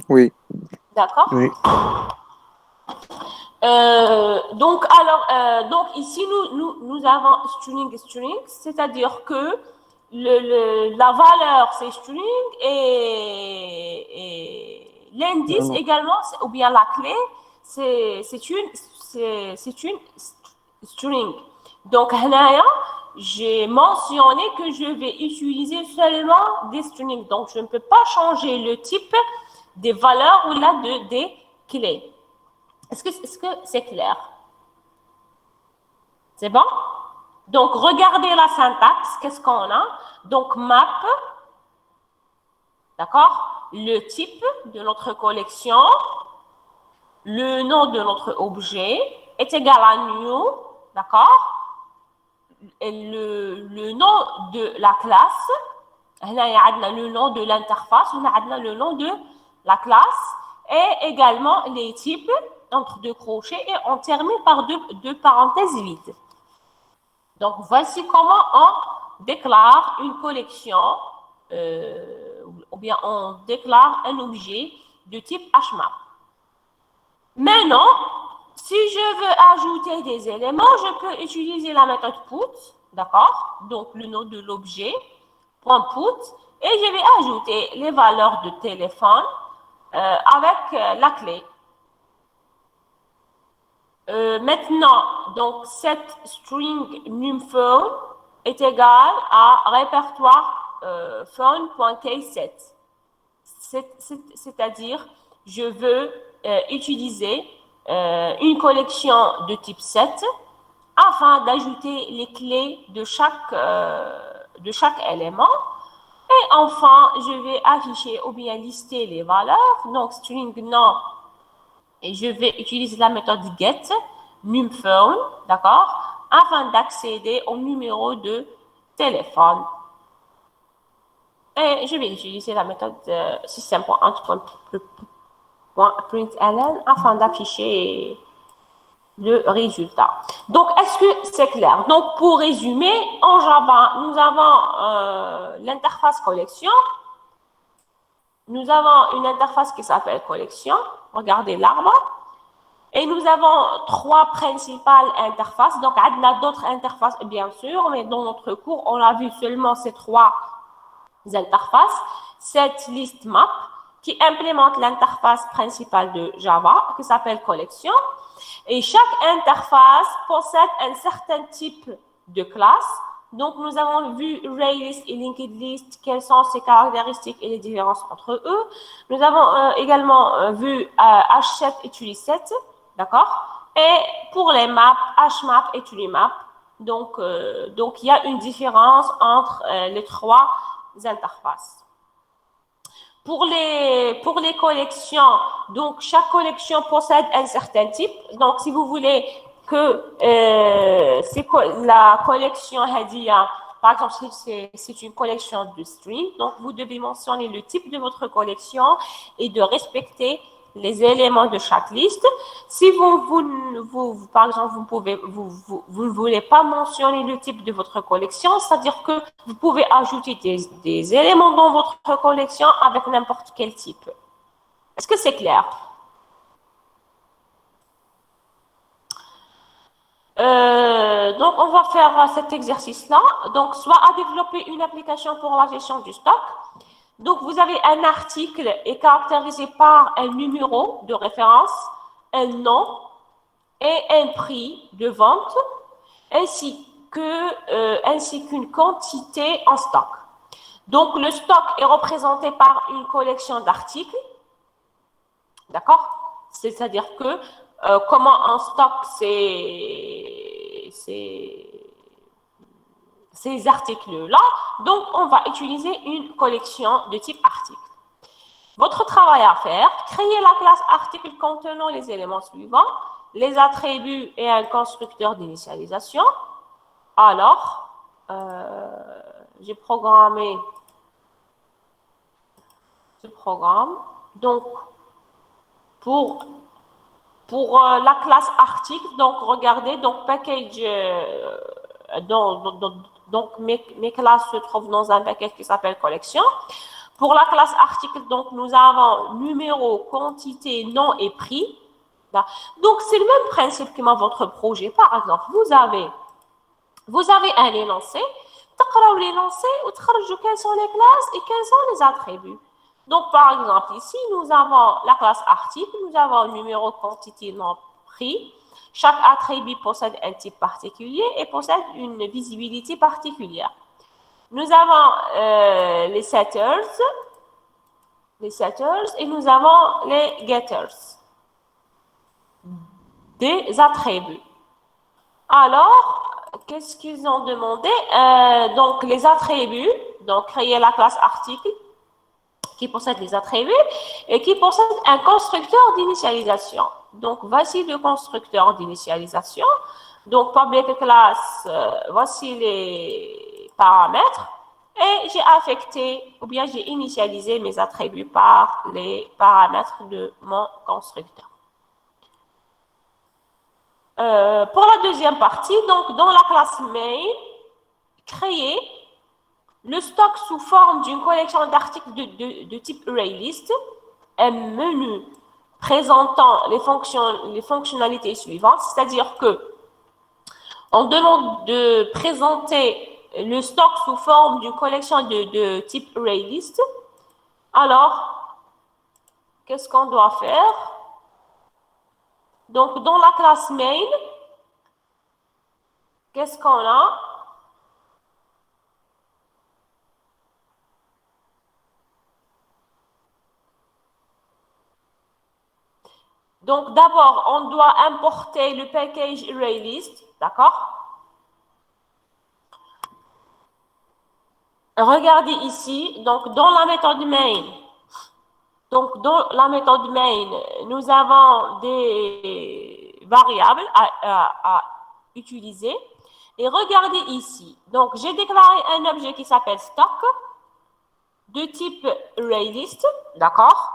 Oui. D'accord. Oui. Donc ici, nous avons string, c'est-à-dire que la valeur, c'est string et l'indice également, ou bien la clé, c'est une string. Donc, j'ai mentionné que je vais utiliser seulement des strings. Donc, je ne peux pas changer le type des valeurs ou là des clés. Est-ce que c'est clair? C'est bon? Donc, regardez la syntaxe. Qu'est-ce qu'on a? Donc, map, d'accord? Le type de notre collection, le nom de notre objet est égal à new, d'accord? Et le nom de la classe, le nom de l'interface, le nom de la classe, et également les types entre deux crochets, et on termine par deux parenthèses vides. Donc, voici comment on déclare une collection, ou bien on déclare un objet de type HMAP. Maintenant, si je veux ajouter des éléments, je peux utiliser la méthode put, d'accord? Donc, le nom de l'objet, .put, et je vais ajouter les valeurs de téléphone avec la clé. Maintenant, donc, cette string numPhone est égale à répertoire phone.kset. C'est-à-dire, je veux utiliser une collection de type set afin d'ajouter les clés de chaque élément. Et enfin, je vais afficher ou bien lister les valeurs. Donc, string nom, et je vais utiliser la méthode get numPhone, d'accord, afin d'accéder au numéro de téléphone. Et je vais utiliser la méthode system.out.println afin d'afficher le résultat. Donc, est-ce que c'est clair? Donc, pour résumer, en Java, nous avons l'interface collection. Nous avons une interface qui s'appelle collection. Regardez l'arbre. Et nous avons trois principales interfaces. Donc, il y a d'autres interfaces, bien sûr, mais dans notre cours, on a vu seulement ces trois interfaces. Cette liste map qui implémente l'interface principale de Java, qui s'appelle collection. Et chaque interface possède un certain type de classe. Donc, nous avons vu ArrayList et LinkedList, quelles sont ses caractéristiques et les différences entre eux. Nous avons également vu H7 et TuliSet, d'accord? Et pour les maps, HMAP et TuliMap. Donc, il y a une différence entre les trois interfaces. Pour les collections, donc chaque collection possède un certain type. Donc, si vous voulez que la collection Hadia, par exemple, c'est une collection de string, donc vous devez mentionner le type de votre collection et de respecter les éléments de chaque liste. Si par exemple, vous ne voulez pas mentionner le type de votre collection, c'est-à-dire que vous pouvez ajouter des éléments dans votre collection avec n'importe quel type. Est-ce que c'est clair? Donc, on va faire cet exercice-là. Donc, soit à développer une application pour la gestion du stock. Donc, vous avez un article est caractérisé par un numéro de référence, un nom et un prix de vente, ainsi qu'une quantité en stock. Donc, le stock est représenté par une collection d'articles. D'accord? C'est-à-dire que comment on stocke ces articles-là. Donc, on va utiliser une collection de type article. Votre travail à faire, créer la classe article contenant les éléments suivants, les attributs et un constructeur d'initialisation. Alors, j'ai programmé ce programme. Donc, pour la classe article, donc regardez, donc package, donc mes classes se trouvent dans un package qui s'appelle collection. Pour la classe article, donc nous avons numéro, quantité, nom et prix. Donc c'est le même principe que dans votre projet. Par exemple, vous avez un énoncé, تقرأوا l'énoncé ou تخرجوا quelles sont les classes et quels sont les attributs. Donc, par exemple, ici, nous avons la classe article, nous avons numéro, quantité, nom, prix. Chaque attribut possède un type particulier et possède une visibilité particulière. Nous avons les setters, les setters, et nous avons les getters, des attributs. Alors, qu'est-ce qu'ils ont demandé? Donc, les attributs, donc créer la classe article qui possède les attributs et qui possède un constructeur d'initialisation. Donc, voici le constructeur d'initialisation. Donc, public class, voici les paramètres. Et j'ai affecté, ou bien j'ai initialisé mes attributs par les paramètres de mon constructeur. Pour la deuxième partie, donc dans la classe main, créer le stock sous forme d'une collection d'articles de type ArrayList, un menu présentant les fonctionnalités suivantes, c'est-à-dire que on demande de présenter le stock sous forme d'une collection de type ArrayList. Alors, qu'est-ce qu'on doit faire? Donc, dans la classe main, qu'est-ce qu'on a? Donc, d'abord, on doit importer le package ArrayList, d'accord? Regardez ici, donc dans la méthode main, nous avons des variables à utiliser. Et regardez ici, donc j'ai déclaré un objet qui s'appelle stock de type ArrayList, d'accord?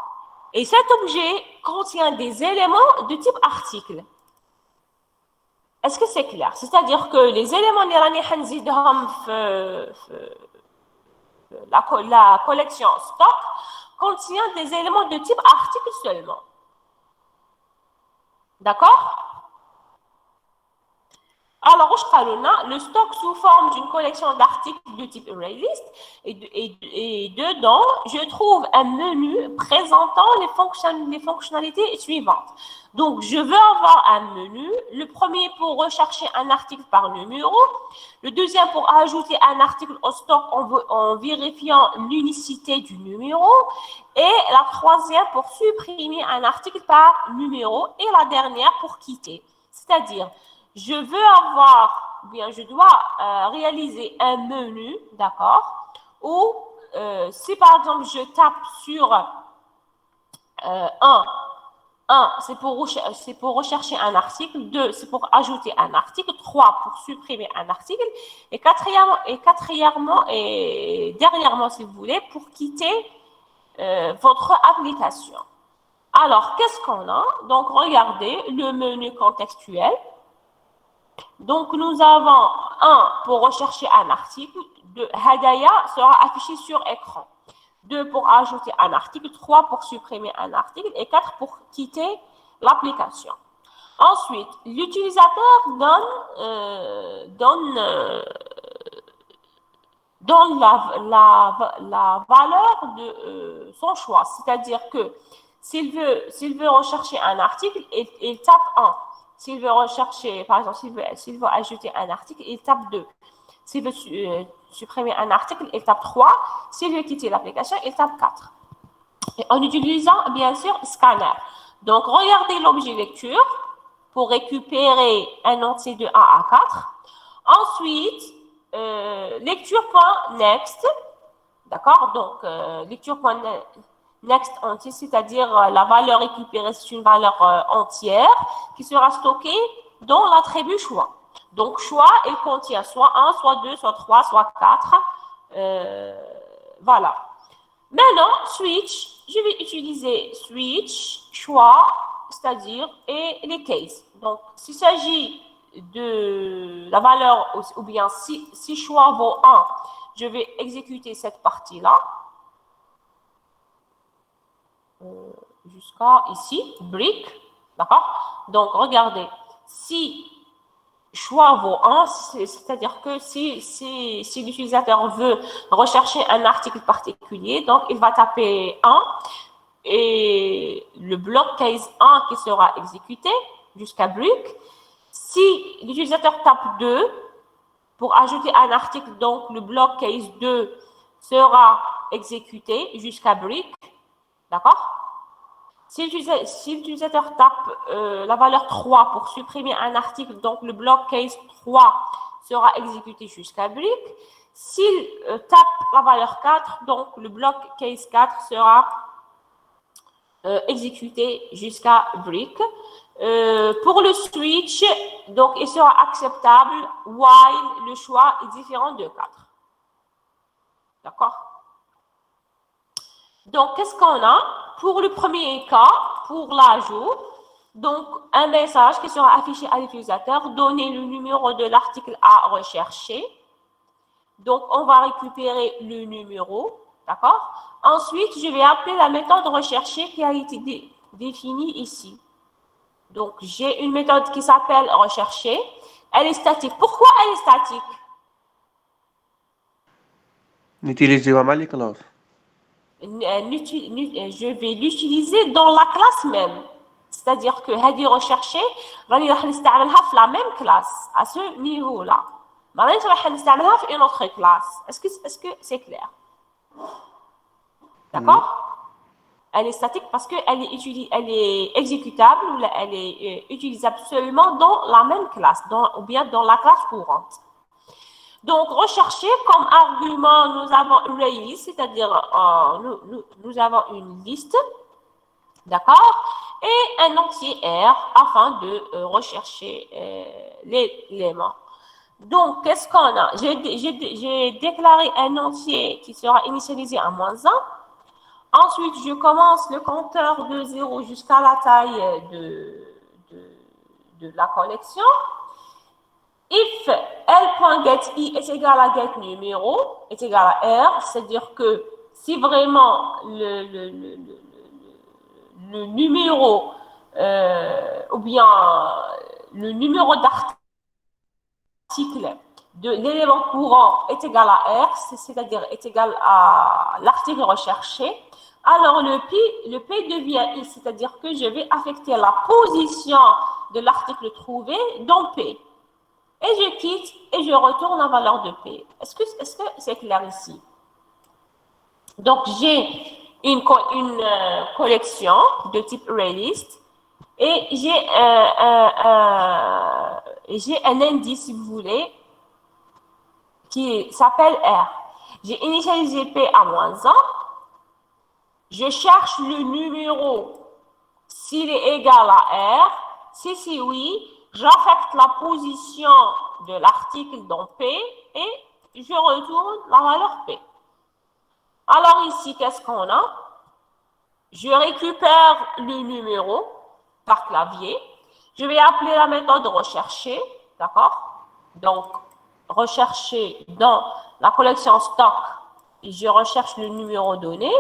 Et cet objet contient des éléments de type article. Est-ce que c'est clair? C'est-à-dire que les éléments la collection stock contient des éléments de type article seulement. D'accord? Alors, le stock sous forme d'une collection d'articles de type ArrayList et dedans, je trouve un menu présentant les fonctionnalités suivantes. Donc, je veux avoir un menu. Le premier pour rechercher un article par numéro. Le deuxième pour ajouter un article au stock en vérifiant l'unicité du numéro. Et la troisième pour supprimer un article par numéro. Et la dernière pour quitter. C'est-à-dire, je veux avoir, bien, je dois réaliser un menu, d'accord, où si par exemple je tape sur 1, c'est pour rechercher un article, 2, c'est pour ajouter un article, 3, pour supprimer un article, et quatrièmement et dernièrement, si vous voulez, pour quitter votre application. Alors, qu'est-ce qu'on a? Donc, regardez le menu contextuel. Donc, nous avons 1 pour rechercher un article, 2, Hadaya sera affiché sur écran, 2 pour ajouter un article, 3 pour supprimer un article et 4 pour quitter l'application. Ensuite, l'utilisateur donne la valeur de son choix, c'est-à-dire que s'il veut rechercher un article, il tape 1. S'il veut rechercher, par exemple, s'il veut ajouter un article, il tape 2. S'il veut supprimer un article, il tape 3. S'il veut quitter l'application, il tape 4. Et en utilisant, bien sûr, Scanner. Donc, regardez l'objet lecture pour récupérer un entier de 1 à 4. Ensuite, lecture.next. D'accord? Donc, lecture.next entier, c'est-à-dire la valeur récupérée, c'est une valeur entière qui sera stockée dans l'attribut choix. Donc, choix, il contient soit 1, soit 2, soit 3, soit 4. Voilà. Maintenant, switch, je vais utiliser switch, choix, c'est-à-dire, et les cases. Donc, s'il s'agit de la valeur, ou bien si choix vaut 1, je vais exécuter cette partie-là. Jusqu'à ici, brick, d'accord? Donc, regardez, si choix vaut 1, c'est-à-dire que si l'utilisateur veut rechercher un article particulier, donc il va taper 1 et le bloc case 1 qui sera exécuté jusqu'à brick. Si l'utilisateur tape 2 pour ajouter un article, donc le bloc case 2 sera exécuté jusqu'à brick. D'accord? Si l'utilisateur tape la valeur 3 pour supprimer un article, donc le bloc case 3 sera exécuté jusqu'à break. S'il tape la valeur 4, donc le bloc case 4 sera exécuté jusqu'à break. Pour le switch, donc il sera acceptable while le choix est différent de 4. D'accord? Donc, qu'est-ce qu'on a? Pour le premier cas, pour l'ajout, donc un message qui sera affiché à l'utilisateur, donner le numéro de l'article à rechercher. Donc, on va récupérer le numéro, d'accord? Ensuite, je vais appeler la méthode rechercher qui a été définie ici. Donc, j'ai une méthode qui s'appelle rechercher. Elle est statique. Pourquoi elle est statique? نيتيليزيوها مع لي كلاس. Je vais l'utiliser dans la classe même. C'est-à-dire que هذه rechercher راني راح نستعملها في la même classe à ce niveau-là. ما رانيش راح نستعملها في une autre classe. Est-ce que c'est clair? D'accord? Elle est statique parce qu'elle est exécutable ou elle est utilisable seulement dans la même classe, ou bien dans la classe courante. Donc, rechercher comme argument, nous avons ArrayList, c'est-à-dire nous avons une liste, d'accord, et un entier R afin de rechercher l'élément. Donc, qu'est-ce qu'on a? J'ai déclaré un entier qui sera initialisé à -1. Ensuite, je commence le compteur de 0 jusqu'à la taille de la collection. If L.getI est égal à get numéro, est égal à R, c'est-à-dire que si vraiment le numéro ou bien le numéro d'article de l'élément courant est égal à R, c'est-à-dire est égal à l'article recherché, alors le P devient I, c'est-à-dire que je vais affecter la position de l'article trouvé dans P. Et je quitte et je retourne la valeur de P. Est-ce que c'est clair ici? Donc, j'ai une collection de type ArrayList et j'ai un indice, si vous voulez, qui s'appelle R. J'ai initialisé P à -1. Je cherche le numéro s'il est égal à R. Si oui, j'affecte la position de l'article dans P et je retourne la valeur P. Alors ici, qu'est-ce qu'on a? Je récupère le numéro par clavier. Je vais appeler la méthode rechercher, d'accord? Donc, rechercher dans la collection stock, et je recherche le numéro donné.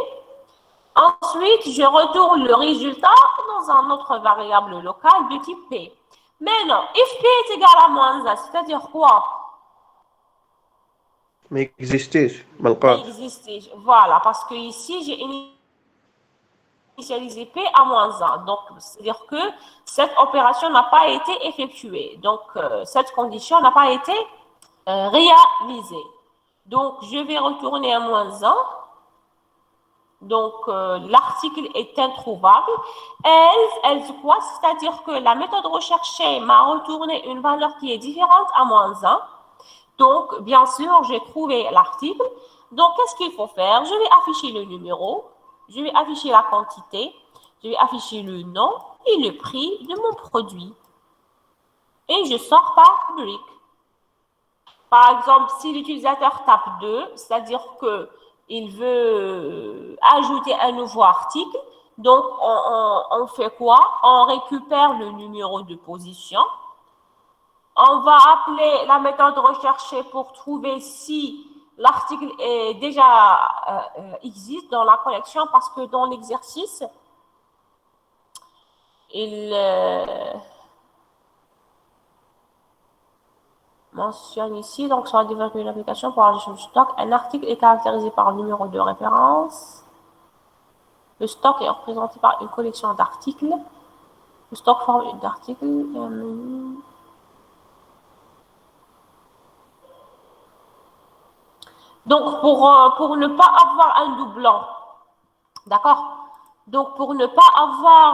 Ensuite, je retourne le résultat dans un autre variable local de type P. Maintenant, if P est égal à -1, c'est-à-dire quoi? ما يكزيستيش ما Ça لقاش. existe. Voilà, parce que ici, j'ai initialisé P à -1. Donc, c'est-à-dire que cette opération n'a pas été effectuée. Donc, cette condition n'a pas été réalisée. Donc, je vais retourner à -1. Donc, l'article est introuvable. Else quoi? C'est-à-dire que la méthode recherchée m'a retourné une valeur qui est différente à -1. Donc, bien sûr, j'ai trouvé l'article. Donc, qu'est-ce qu'il faut faire? Je vais afficher le numéro, je vais afficher la quantité, je vais afficher le nom et le prix de mon produit. Et je sors par break. Par exemple, si l'utilisateur tape 2, c'est-à-dire qu'il veut ajouter un nouveau article, donc on fait quoi? On récupère le numéro de position. On va appeler la méthode rechercher pour trouver si l'article est déjà existe dans la collection, parce que dans l'exercice, il mentionne ici, donc sur la développement de l'application pour la gestion du stock, un article est caractérisé par le numéro de référence. Le stock est représenté par une collection d'articles. Le stock forme d'articles et un menu. Donc, pour ne pas avoir un doublon, d'accord? Donc, pour ne pas avoir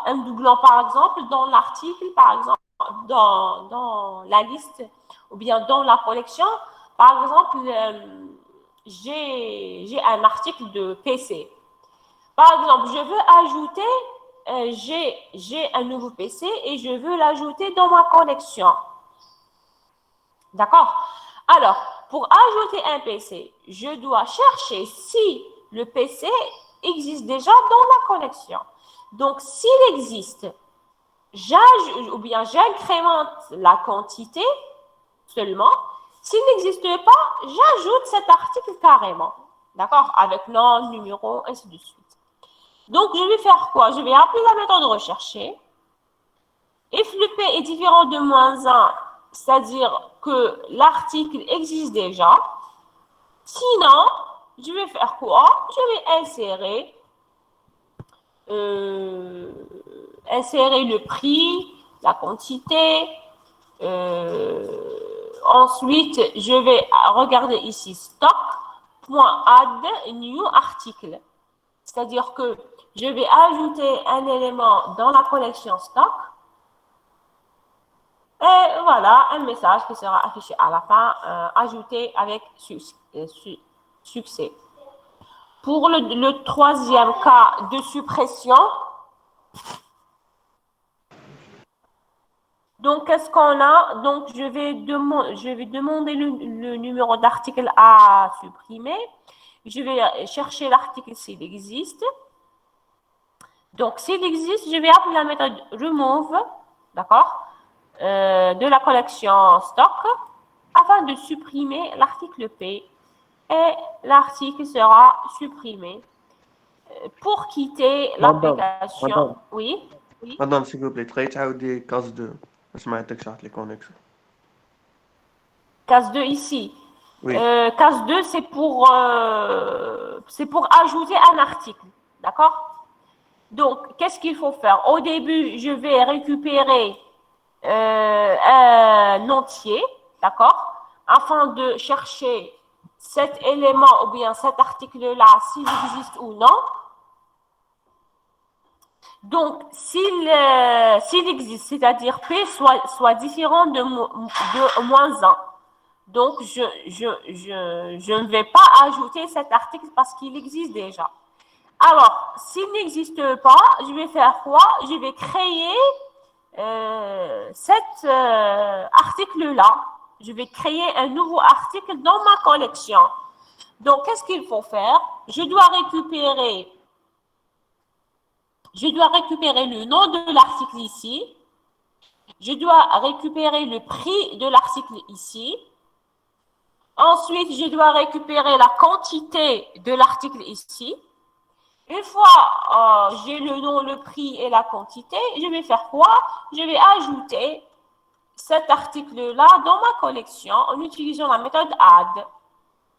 un doublon, par exemple, dans l'article, par exemple, dans la liste ou bien dans la collection, par exemple, j'ai un article de PC. Par exemple, je veux ajouter, j'ai un nouveau PC et je veux l'ajouter dans ma collection. D'accord? Alors, pour ajouter un PC, je dois chercher si le PC existe déjà dans la collection. Donc, s'il existe, ou bien j'incrémente la quantité seulement. S'il n'existe pas, j'ajoute cet article carrément. D'accord? Avec nom, numéro, ainsi de suite. Donc, je vais faire quoi? Je vais appeler la méthode rechercher. If le P est différent de -1, c'est-à-dire que l'article existe déjà. Sinon, je vais faire quoi? Je vais insérer le prix, la quantité. Ensuite, je vais regarder ici stock.add new article. C'est-à-dire que je vais ajouter un élément dans la collection stock. Et voilà, un message qui sera affiché à la fin, ajouté avec succès. Pour le troisième cas de suppression, donc qu'est-ce qu'on a? Donc je vais demander le numéro d'article à supprimer. Je vais chercher l'article s'il existe. Donc s'il existe, je vais appeler la méthode remove, d'accord? De la collection stock afin de supprimer l'article P et l'article sera supprimé pour quitter l'application. Oui, oui. Madame, s'il vous plaît, تقدري تعاودي كاس 2 ما سمعتكش راحت لي كونيكسيون. Case 2 ici. Oui. Case 2, c'est pour ajouter un article. D'accord? Donc, qu'est-ce qu'il faut faire? Au début, je vais récupérer un entier, d'accord, afin de chercher cet élément ou bien cet article-là, s'il existe ou non. Donc, s'il existe, c'est-à-dire P soit différent de -1, donc je ne vais pas ajouter cet article parce qu'il existe déjà. Alors, s'il n'existe pas, je vais faire quoi? Je vais créer cet article-là. Je vais créer un nouveau article dans ma collection. Donc, qu'est-ce qu'il faut faire? Je dois récupérer le nom de l'article ici. Je dois récupérer le prix de l'article ici. Ensuite, je dois récupérer la quantité de l'article ici. Une fois j'ai le nom, le prix et la quantité, je vais faire quoi? Je vais ajouter cet article-là dans ma collection en utilisant la méthode add.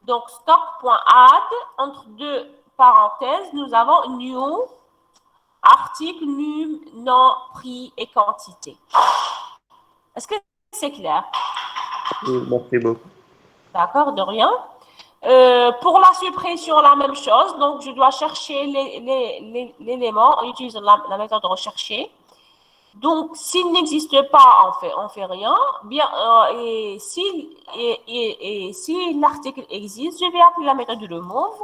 Donc, stock.add, entre deux parenthèses, nous avons new, article, nom, prix et quantité. Est-ce que c'est clair? Oui, merci beaucoup. D'accord, de rien. Pour la suppression, la même chose. Donc, je dois chercher l'élément en utilisant la méthode rechercher. Donc, s'il n'existe pas, on fait rien. Bien, et si l'article existe, je vais appeler la méthode remove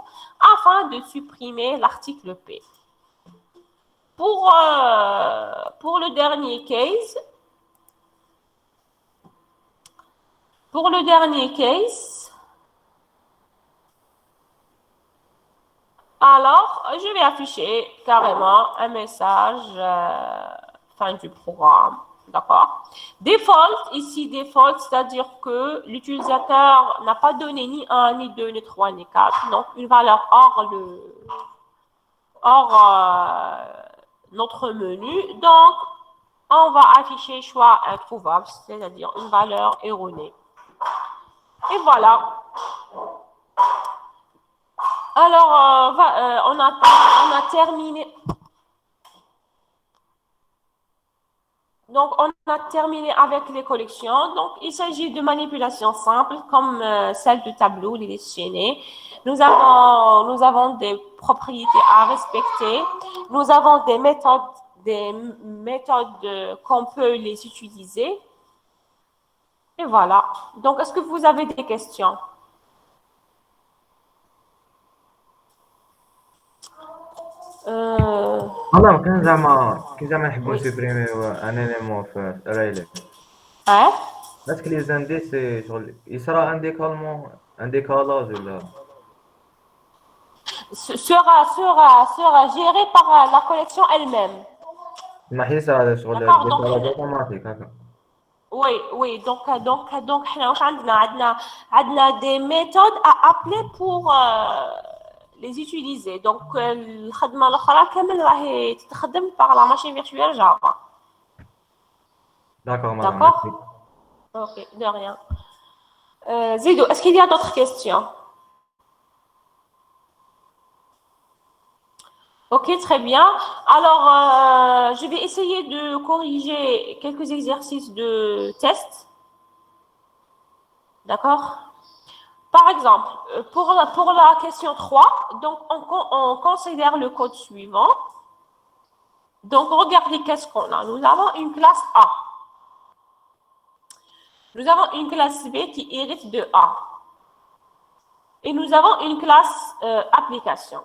afin de supprimer l'article P. Pour le dernier case, alors, je vais afficher carrément un message fin du programme. D'accord? Default, ici, default, c'est-à-dire que l'utilisateur n'a pas donné ni 1, ni 2, ni 3, ni 4. Donc, une valeur hors notre menu. Donc, on va afficher choix introuvable, c'est-à-dire une valeur erronée. Et voilà. Alors, on a terminé. Donc, on a terminé avec les collections. Donc, il s'agit de manipulations simples comme celle du tableau, les chaînés. Nous avons des propriétés à respecter. Nous avons des méthodes qu'on peut les utiliser. Et voilà. Donc, est-ce que vous avez des questions? مدام كان زعما نحبوا نسوبريميو ان اليمون في الريلي Hein? باسكو لي زاندي سي شغل يصرا ان ديكالاج ولا sera géré par la collection elle-même. ما حيس هذا شغل D'accord, donc- ديكالاج اوتوماتيك هكا Oui, donc, إحنا واش عندنا des méthodes à appeler pour les utiliser. Donc, الخدمة الأخرى كامل راهي تتخدم par la machine virtuelle Java. داكور مدام D'accord? Ok, de rien. Zidou, est-ce qu'il y a d'autres questions? Ok, très bien. Alors, je vais essayer de corriger quelques exercices de test. D'accord? Par exemple, pour la question 3, donc on considère le code suivant. Donc, regardez qu'est-ce qu'on a. Nous avons une classe A. Nous avons une classe B qui hérite de A. Et nous avons une classe application.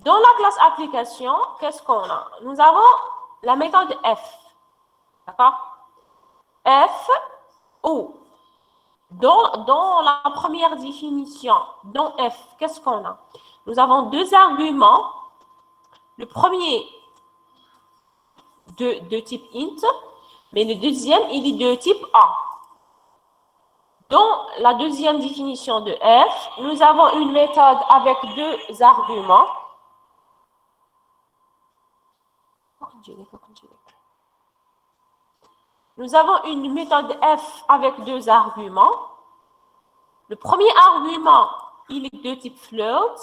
Dans la classe application, qu'est-ce qu'on a? Nous avons la méthode F. D'accord? F ou dans la première définition, dans F, qu'est-ce qu'on a? Nous avons deux arguments. Le premier de type int, mais le deuxième, il est de type A. Dans la deuxième définition de F, nous avons une méthode avec deux arguments. Nous avons une méthode F avec deux arguments. Le premier argument, il est de type float.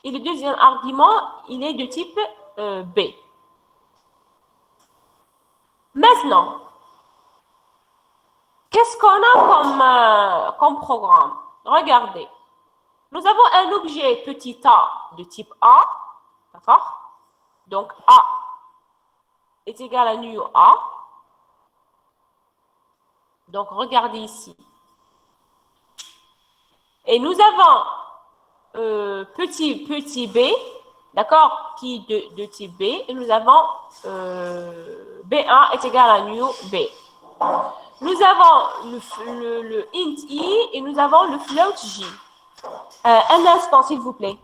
Et le deuxième argument, il est de type B. Maintenant, qu'est-ce qu'on a comme programme? Regardez. Nous avons un objet petit a de type A. D'accord? Donc, A est égal à new A. Donc, regardez ici. Et nous avons petit b, d'accord, qui est de type B. Et nous avons B1 est égal à new B. Nous avons le int i et nous avons le float j. Un instant, s'il vous plaît.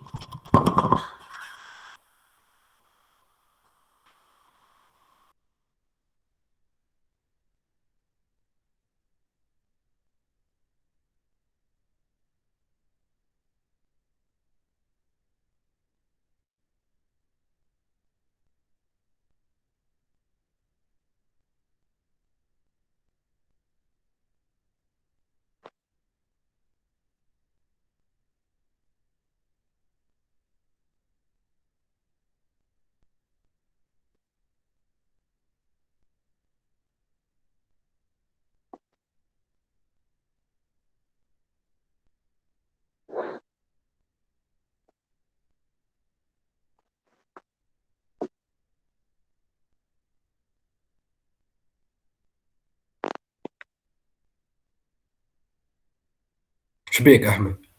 شبيك أحمد؟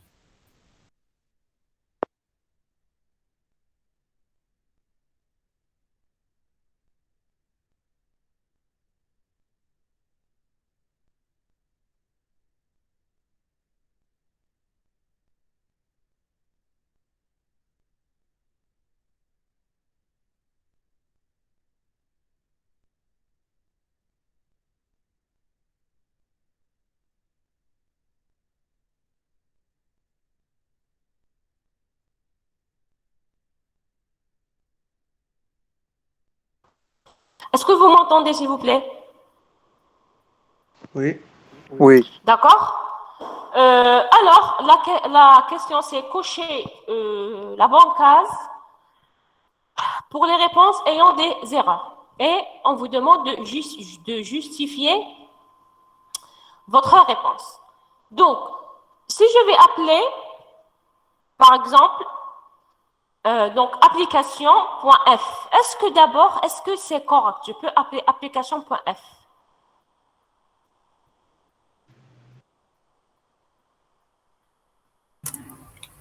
Est-ce que vous m'entendez, s'il vous plaît? Oui. Oui. D'accord? Alors, la question, c'est cocher la bonne case pour les réponses ayant des erreurs. et on vous demande de justifier votre réponse. Donc, si je vais appeler, par exemple, donc application.f, est-ce que c'est correct? Je peux appeler application.f.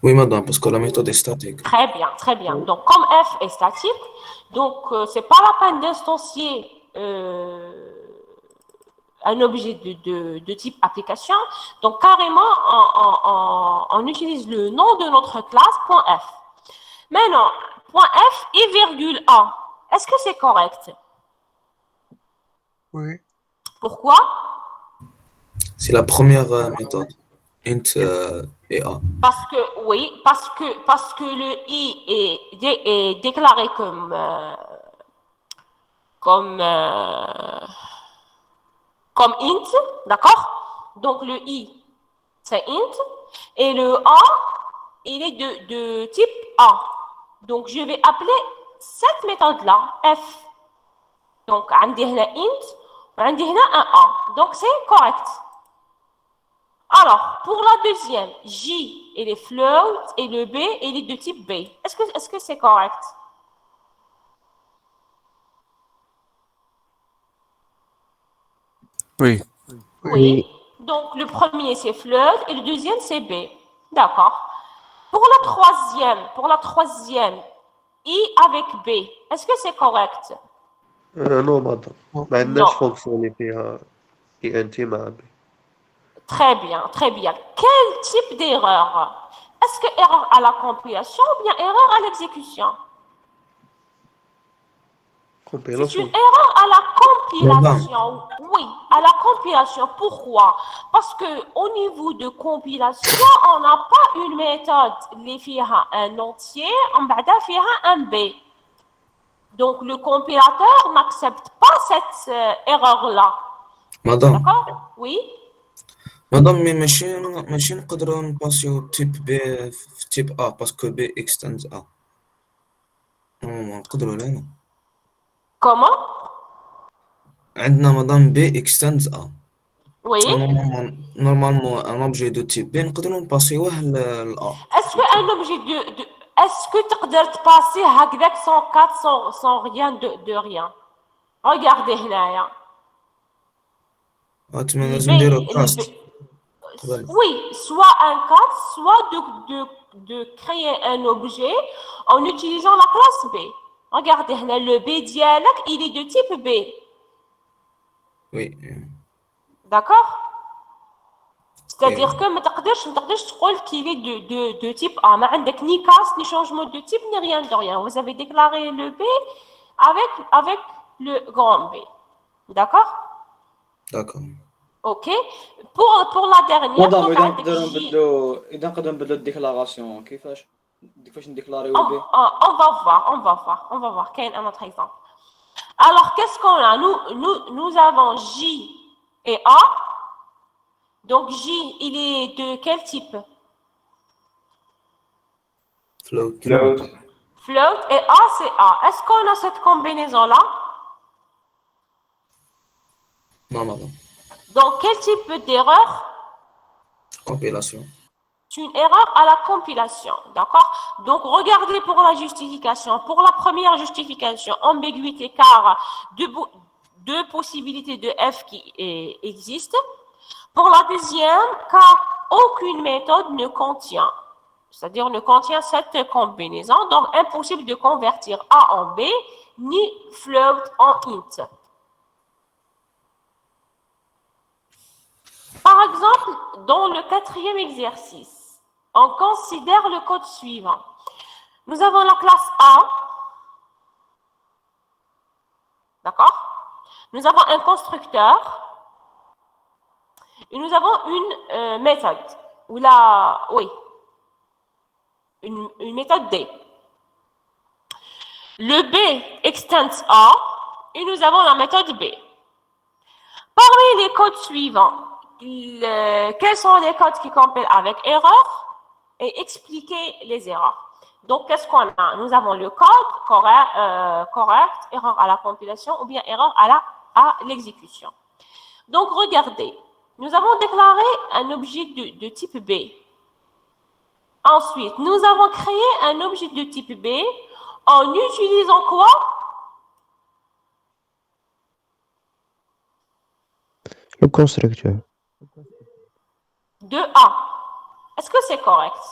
Oui, madame, parce que la méthode est statique. Très bien, très bien. Donc, comme f est statique, donc c'est pas la peine d'instancier un objet de type application. Donc, carrément, on utilise le nom de notre classe, .f. Maintenant, .f et virgule A. Est-ce que c'est correct? Oui. Pourquoi? C'est la première méthode. Int et A. Parce que, oui, parce que le i est déclaré comme int, d'accord? Donc, le i, c'est int, et le a, il est de type a. Donc, je vais appeler cette méthode-là, f. Donc, on a int, on a un a. Donc, c'est correct. Alors, pour la deuxième, J, il est float, et le B, il est de type B. Est-ce que c'est correct? Oui. Oui. Donc, le premier, c'est float, et le deuxième, c'est B. D'accord. Pour la troisième, I avec B, est-ce que c'est correct? Non, madame. ما عندناش fonction اللي فيها int مع B. Très bien, très bien. Quel type d'erreur? Est-ce que erreur à la compilation ou bien erreur à l'exécution? C'est une Compilation. erreur à la compilation. Oui, à la compilation. Pourquoi? Parce que au niveau de compilation, on n'a pas une méthode qui fait un entier, on va faire un B. Donc, le compilateur n'accepte pas cette erreur-là. Madame, D'accord? Oui? madame, mais ماشي نقدروا نباسيو type B في type A parce que B extends A. ما نقدروا لا. Comment? عندنا madame B extends A. Oui. Normalement, un objet de type B نقدروا نباسيوه ل A. Est-ce qu'un objet est-ce que tu peux passer avec 104 sans rien de rien? Regardez là. لازم نديرو cast. Oui, soit un cas, soit de créer un objet en utilisant la classe B. Regardez là, le B dialogue, il est de type B. Oui. D'accord? C'est-à-dire que ما تقدرش تقول qu'il est de type A. ما عندك ni casse, ni changement de type, ni rien de rien. Vous avez déclaré le B avec le grand B. D'accord? D'accord. OK. Pour la dernière, مدام donc, اذا عندك نقدروا J. نبدلوا الديكلاراسيون كيفاش نديكلاريو On, به on va voir. Quel est un autre exemple? Alors, qu'est-ce qu'on a? Nous avons J et A. Donc, J, il est de quel type? Float. Float et A, c'est A. Est-ce qu'on a cette combinaison-là? Non, madame. Donc, quel type d'erreur? Compilation. C'est une erreur à la compilation, d'accord? Donc, regardez pour la justification. Pour la première justification, ambiguïté, car deux possibilités de F qui existent. Pour la deuxième, car aucune méthode ne contient, c'est-à-dire ne contient cette combinaison, donc impossible de convertir A en B, ni float en int. Par exemple, dans le quatrième exercice, on considère le code suivant. Nous avons la classe A, d'accord? Nous avons un constructeur et nous avons une méthode, une méthode D. Le B extends A et nous avons la méthode B. Parmi les codes suivants, quels sont les codes qui compilent avec erreur et expliquer les erreurs. Donc, qu'est-ce qu'on a? Nous avons le code correct, erreur à la compilation ou bien erreur à l'exécution. Donc, regardez, nous avons déclaré un objet de type B. Ensuite, nous avons créé un objet de type B en utilisant quoi? Le constructeur. De A. Est-ce que c'est correct?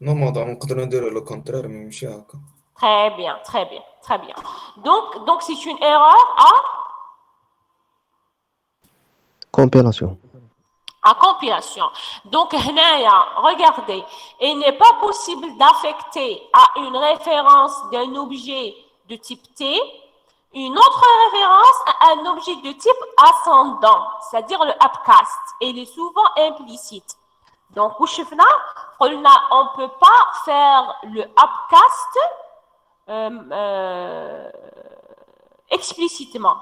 Non, madame, نقدر نديرو لو كونترير مي يمشي هكا. Très bien, très bien, très bien. Donc c'est une erreur Compilation. à compilation. Donc, regardez, il n'est pas possible d'affecter à une référence d'un objet de type T une autre référence à un objet de type ascendant, c'est-à-dire le upcast. Il est souvent implicite. Donc, on ne peut pas faire le upcast explicitement.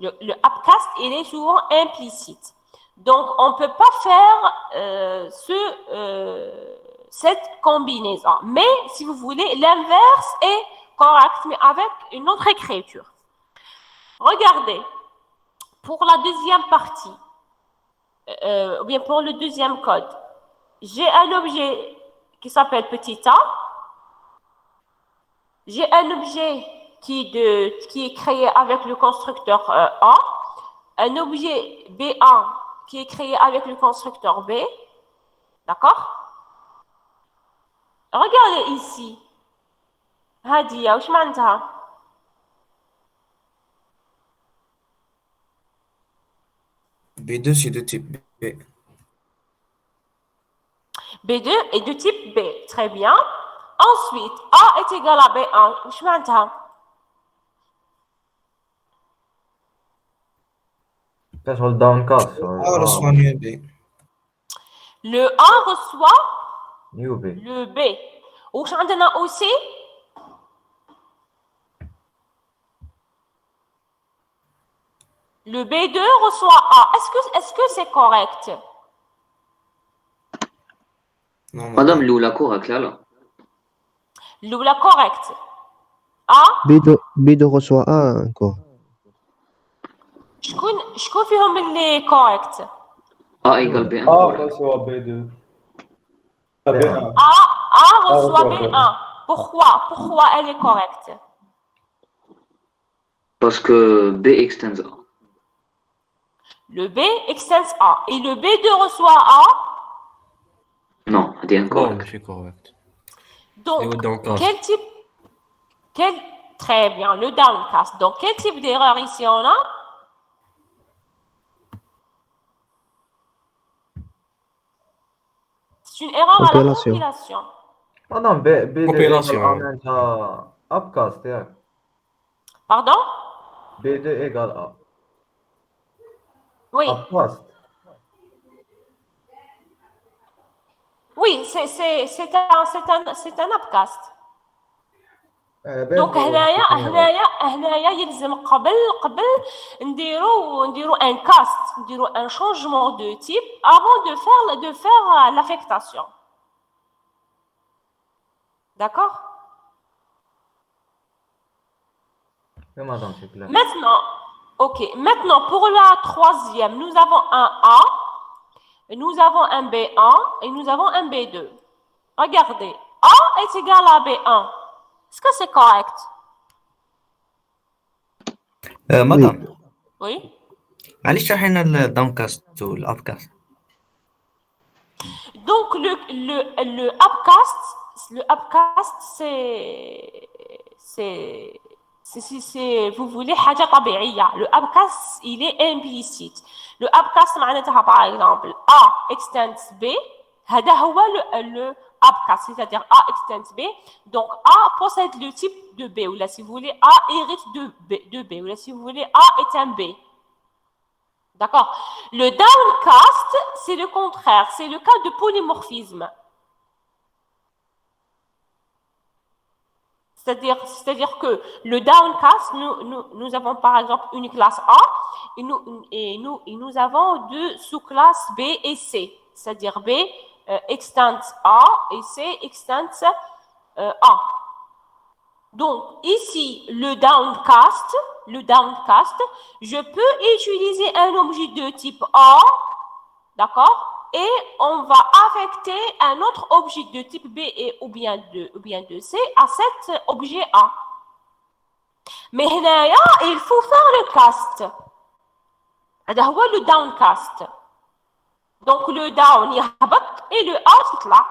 Le upcast, il est souvent implicite. Donc, on ne peut pas faire cette combinaison. Mais, si vous voulez, l'inverse est correct, mais avec une autre écriture. Regardez, pour la deuxième partie, ou bien pour le deuxième code, j'ai un objet qui s'appelle petit a. J'ai un objet qui est créé avec le constructeur A. Un objet B1 qui est créé avec le constructeur B. D'accord? Regardez ici. Hadia, où je m'entends? B2 c'est de type B. B2 est de type B. Très bien. Ensuite, A est égal à B1. Où je m'entends? كشغل downcast reçoit mieux B. Le A reçoit نيو بي. le B. وش عندنا aussi? Le B2 reçoit A. Est-ce que c'est correct? Non, madame الأولى correct là. L'oula correct. A. B2 reçoit A encore. شكون فيهم اللي correct? A égale B1 A correct. reçoit B2. B1. A reçoit B1. Pourquoi elle est correcte? Parce que B extends A. Le B extends A. Et le B2 reçoit A. Non, c'est incorrect. c'est correct. Donc, Et au downcast. quel type... Très bien, le downcast. Donc, quel type d'erreur ici on a? C'est une erreur à la compilation. non B Compilation. معناتها upcast ياك. Pardon? B2 égale A. Oui. Upcast. Oui, c'est un upcast. دونك هنايا يلزم قبل نديرو ان كاست نديرو ان شونجمون دو تيب avant de faire l'affectation. D'accord? Oui, madame, c'est clair. Maintenant pour la troisième, nous avons un A, nous avons un B1 et nous avons un B2. Regardez, A est égal à B1. Est-ce que c'est correct? Madame, Oui. allez chercher le downcast ou l'upcast. Donc le upcast c'est vous voulez حاجة طبيعية. Le upcast il est implicite. Le upcast معناتها par exemple A extends B. هذا هو le upcast, c'est-à-dire A extends B. Donc A possède le type de B, ou là si vous voulez A hérite de B, ou là si vous voulez A est un B. D'accord? Le downcast, c'est le contraire, c'est le cas de polymorphisme. C'est-à-dire que le downcast, nous avons par exemple une classe A et nous avons deux sous-classes B et C, c'est-à-dire B extends A et C extends A. Donc, ici, le downcast, je peux utiliser un objet de type A, d'accord? Et on va affecter un autre objet de type B ou bien de C à cet objet A. Mais là, il faut faire le cast. C'est le downcast. Donc, le down يهبط et le A يطلع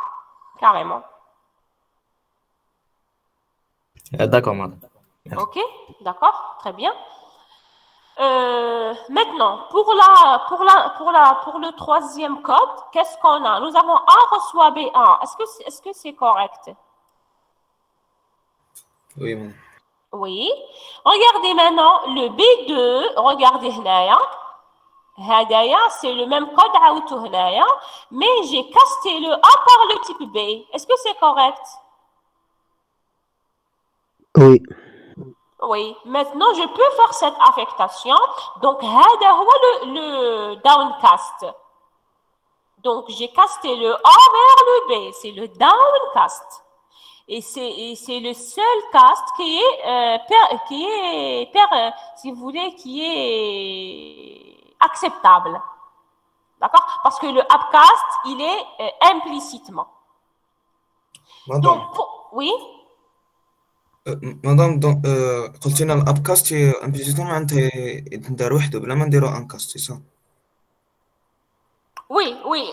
carrément. D'accord, madame. Merci. Ok, d'accord, très bien. Maintenant, pour le troisième code, qu'est-ce qu'on a? Nous avons A reçoit B1. Est-ce que c'est correct? Oui, madame. Oui. Regardez maintenant le B2. Regardez هنايا. هدايا, c'est le même code عاودته هنايا, mais j'ai casté le A par le type B. Est-ce que c'est correct? Oui. Oui. Maintenant, je peux faire cette affectation. Donc, هذا هو le downcast. Donc, j'ai casté le A vers le B. C'est le downcast. Et c'est le seul cast qui est, si vous voulez, qui est acceptable. D'accord? Parce que le upcast, il est implicitement. Madame, Donc, oui? مدام قلت لنا الابكاست امبليسيتون معناتها يدار وحده بلا ما نديرو انكاست صح. Oui, oui.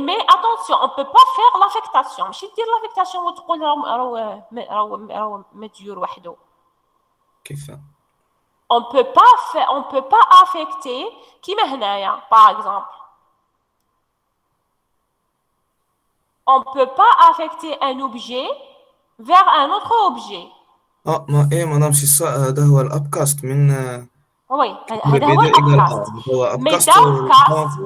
Mais attention, on ne peut pas faire l'affectation. ماشي دير l'affectation وتقول راهو مديور وحده. كيف؟ On peut pas affecter كيما هنايا par exemple. On ne peut pas affecter un objet vers un autre objet. ما ايه مدام سي صح هذا هو الابكاست من Oui, هذا هو الابكاست. هو Mais ابكاست downcast,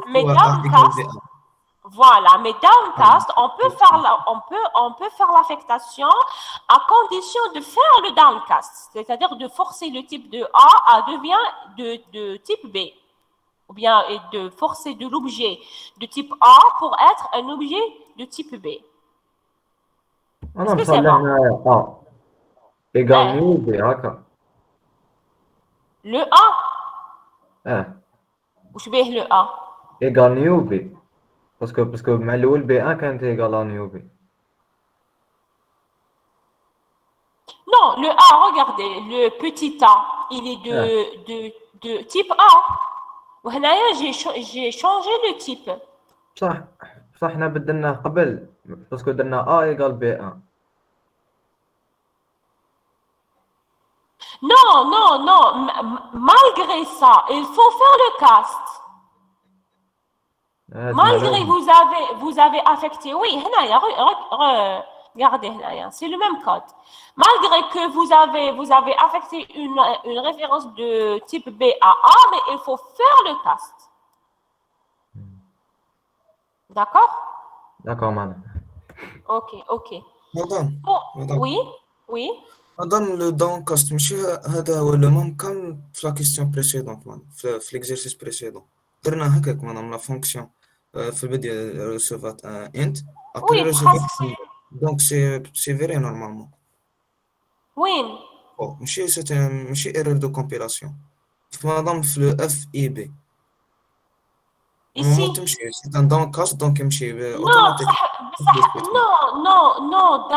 voilà, mais downcast, on peut faire l'affectation à condition de faire le downcast, c'est-à-dire de forcer le type de A à devenir de type B, ou bien de forcer de l'objet de type A pour être un objet de type B. انا que c'est مصلح bon? معايا ا ايكال نيو بي هكا. Le A, وش بيه le A? ايكال نيو بي باسكو مع الاول بي 1 كانت ايكال نيو بي. Non, le A, regardez, le petit A, il est de type A. وهنايا j'ai changé le type. بصح حنا بدلناه قبل باسكو درنا ا ايكال بي 1. Non, malgré ça, il faut faire le cast. Malgré vous avez affecté, oui, regardez, c'est le même code. Malgré que vous avez affecté une référence de type B à A, mais il faut faire le cast. D'accord? D'accord, madame. Ok. مدام Oui. مدام لو دونكاست ماشي هذا هو لو ميم كان في لا كيستيون بريسيدونت مدام في ليكزيرسيس بريسيدون درنا هكاك مدام لا فونكسيون في البداية ريسيفات انت ابري Oui, ريسيفات presque. دونك سي فيري نورمالمون Oui. ماشي ايرور دو كومبيلاسيون مدام في لو اف اي بي Ici. تمشي سي ان دونكاست دونك يمشي Non, اوتوماتيك. non,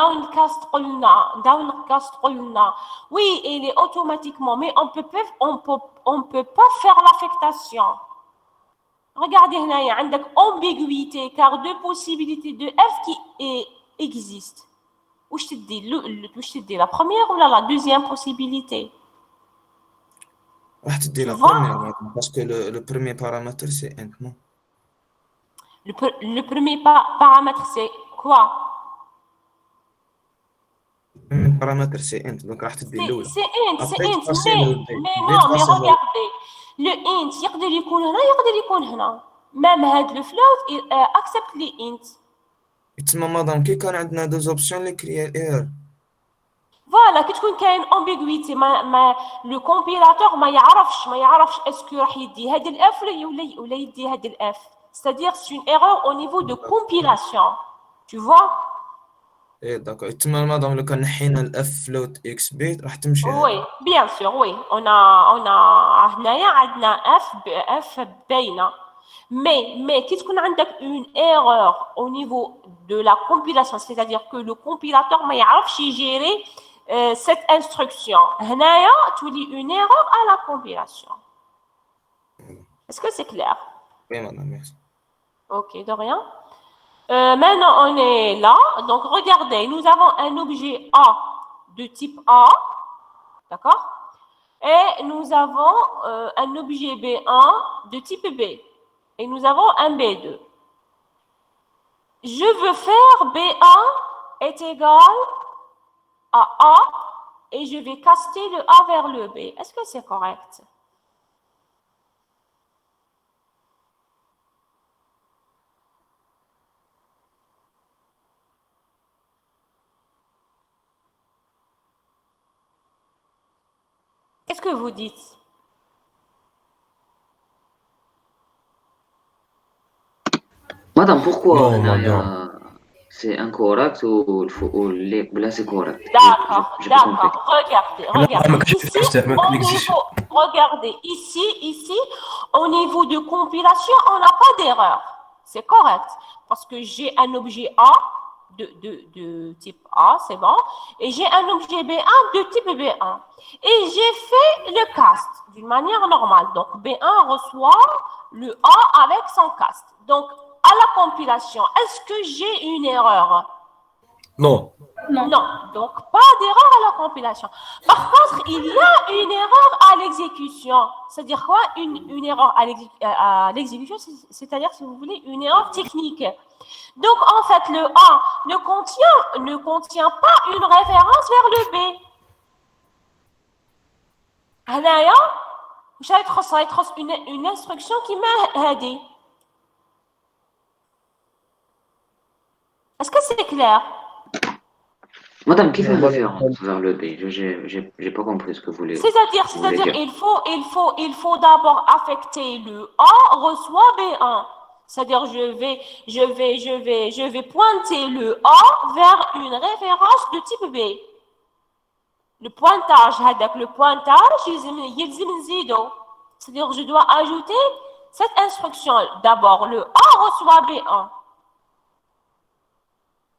downcast قلنا. Oui, il est automatiquement, mais on peut pas faire l'affectation. Regardez هنايا عندك ambiguïté car deux possibilités de F qui existent. واش تدي la première ou la deuxième possibilité? راح تدي لا بروميير باسكو لو بروميير بارامتر سي انت نو. Le premier paramètre, c'est quoi? Le paramètre, c'est int. Donc, c'est int. Mais non, mais regardez. Le int, يقدر يكون هنا يقدر يكون هنا. Même هاد le float, il accepte les int. تسمى مدام كي كان عندنا دوز اوبسيون اللي كريا ايرور. فوالا كي تكون كاين ambiguïté ما لو كومبيلاتور ما يعرفش اسكو راح يدي هاد الاف ولا يدي هاد الاف. C'est-à-dire c'est une erreur au niveau de compilation. Tu vois? ايه داكور تما مادام لو كان نحينا الاف فلوت اكس بيت راح تمشي Oui, هذه. bien sûr, oui. On a هنايا عندنا f باينة. Mais qu'est-ce qu'on a une erreur au niveau de la compilation, c'est-à-dire que le compilateur ما يعرفش gérer cette instruction. هنايا تولي une erreur à la compilation. Est-ce que c'est clair? Oui, madame, merci. Ok, de rien. Maintenant, on est là. Donc, regardez, nous avons un objet A de type A, d'accord? Et nous avons un objet B1 de type B. Et nous avons un B2. Je veux faire B1 est égal à A et je vais caster le A vers le B. Est-ce que c'est correct? Qu'est-ce que vous dites? Madame, pourquoi Non, madame. c'est incorrect ou là c'est correct? D'accord, J'ai pas compris. Regardez. Regardez, ici, au niveau de compilation, on n'a pas d'erreur. C'est correct. Parce que j'ai un objet A de type A, c'est bon. Et j'ai un objet B1 de type B1. Et j'ai fait le cast d'une manière normale. Donc, B1 reçoit le A avec son cast. Donc, à la compilation, est-ce que j'ai une erreur? Non. Non, donc pas d'erreur à la compilation. Par contre, il y a une erreur à l'exécution. C'est-à-dire quoi? Une erreur à l'exécution, c'est-à-dire, si vous voulez, une erreur technique. Donc, en fait, le A ne contient pas une référence vers le B. هنايا مش هيتخص une instruction qui m'a هذه. Est-ce que c'est clair? Madame, qui fait référence vers le B? J'ai pas compris ce que vous voulez. C'est-à-dire, il faut d'abord affecter le A reçoit B1. C'est-à-dire, je vais pointer le A vers une référence de type B. Le pointage, c'est-à-dire, je dois ajouter cette instruction. D'abord, le A reçoit B1.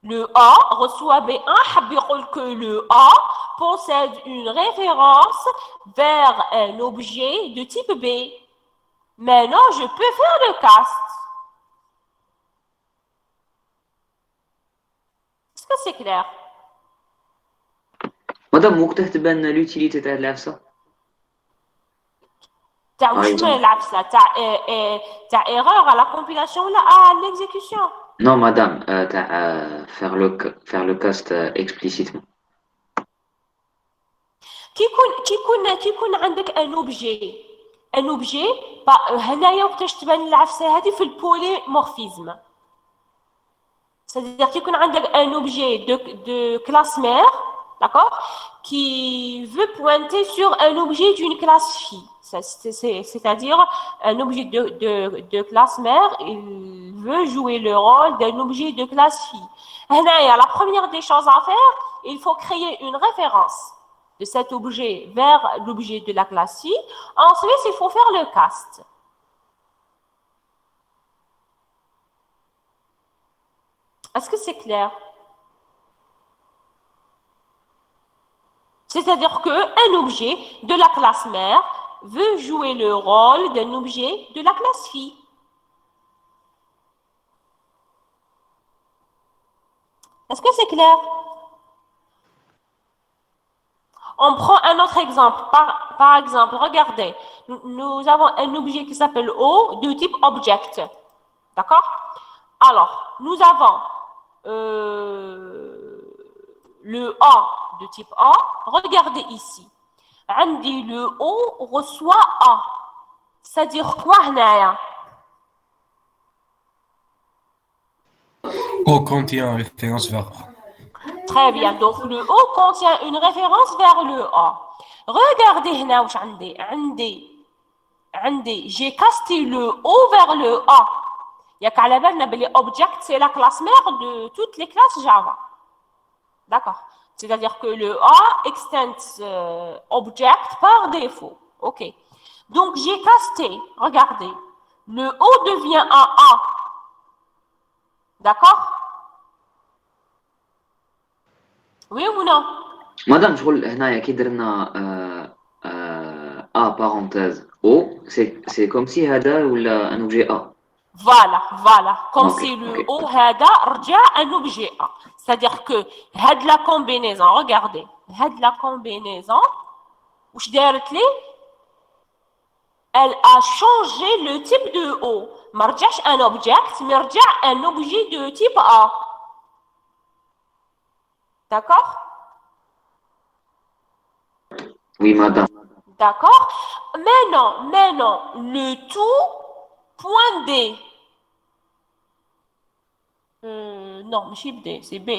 Le A reçoit B1, que le A possède une référence vers un objet de type B. Maintenant, je peux faire le cast. Est-ce que c'est clair? Madame, وقتها تبان l'utilité تاع العفسة؟ تاع شنو العفسة؟ تاع erreur à la compilation ou à l'exécution? Non, madame, faire le cast explicitement. كي يكون عندك ان اوبجي هنايا وقتاش تبان العفسه هذه في البوليمورفيزم. C'est-à-dire كي يكون عندك un objet de classe mère, d'accord, qui veut pointer sur un objet d'une classe fille. C'est-à-dire un objet de classe mère, il veut jouer le rôle d'un objet de classe fille. هنايا la première des choses à faire, il faut créer une référence de cet objet vers l'objet de la classe fille. Ensuite, il faut faire le cast. Est-ce que c'est clair? C'est-à-dire qu'un objet de la classe mère veut jouer le rôle d'un objet de la classe fille. Est-ce que c'est clair? On prend un autre exemple. Par exemple, regardez, nous avons un objet qui s'appelle O de type object. D'accord? Alors, nous avons le A de type A. Regardez ici. Le O reçoit A. C'est-à-dire quoi, هنايا? O contient référence vers A. Très bien. Donc, le O contient une référence vers le A. Regardez هنا واش عندي. J'ai casté le O vers le A. Il y a qu'à la base, object, c'est la classe mère de toutes les classes Java. D'accord. C'est-à-dire que le A extends object par défaut. OK. Donc, j'ai casté. Regardez. Le O devient un A. D'accord? Oui ou non? Madame, je roule هنايا كي درنا A parenthèse O, c'est comme si هذا ولا un objet A. Voilà. Comme Ok, si le ok. O هذا رجع un objet A. C'est-à-dire que هاد la combinaison, regardez. هاد la combinaison, واش دارت لي؟ Elle a changé le type de O. ما رجعش un object, mais رجع un objet de type A. D'accord? Oui, madame. D'accord? Mais non, le tout point D. Non, c'est D, c'est B.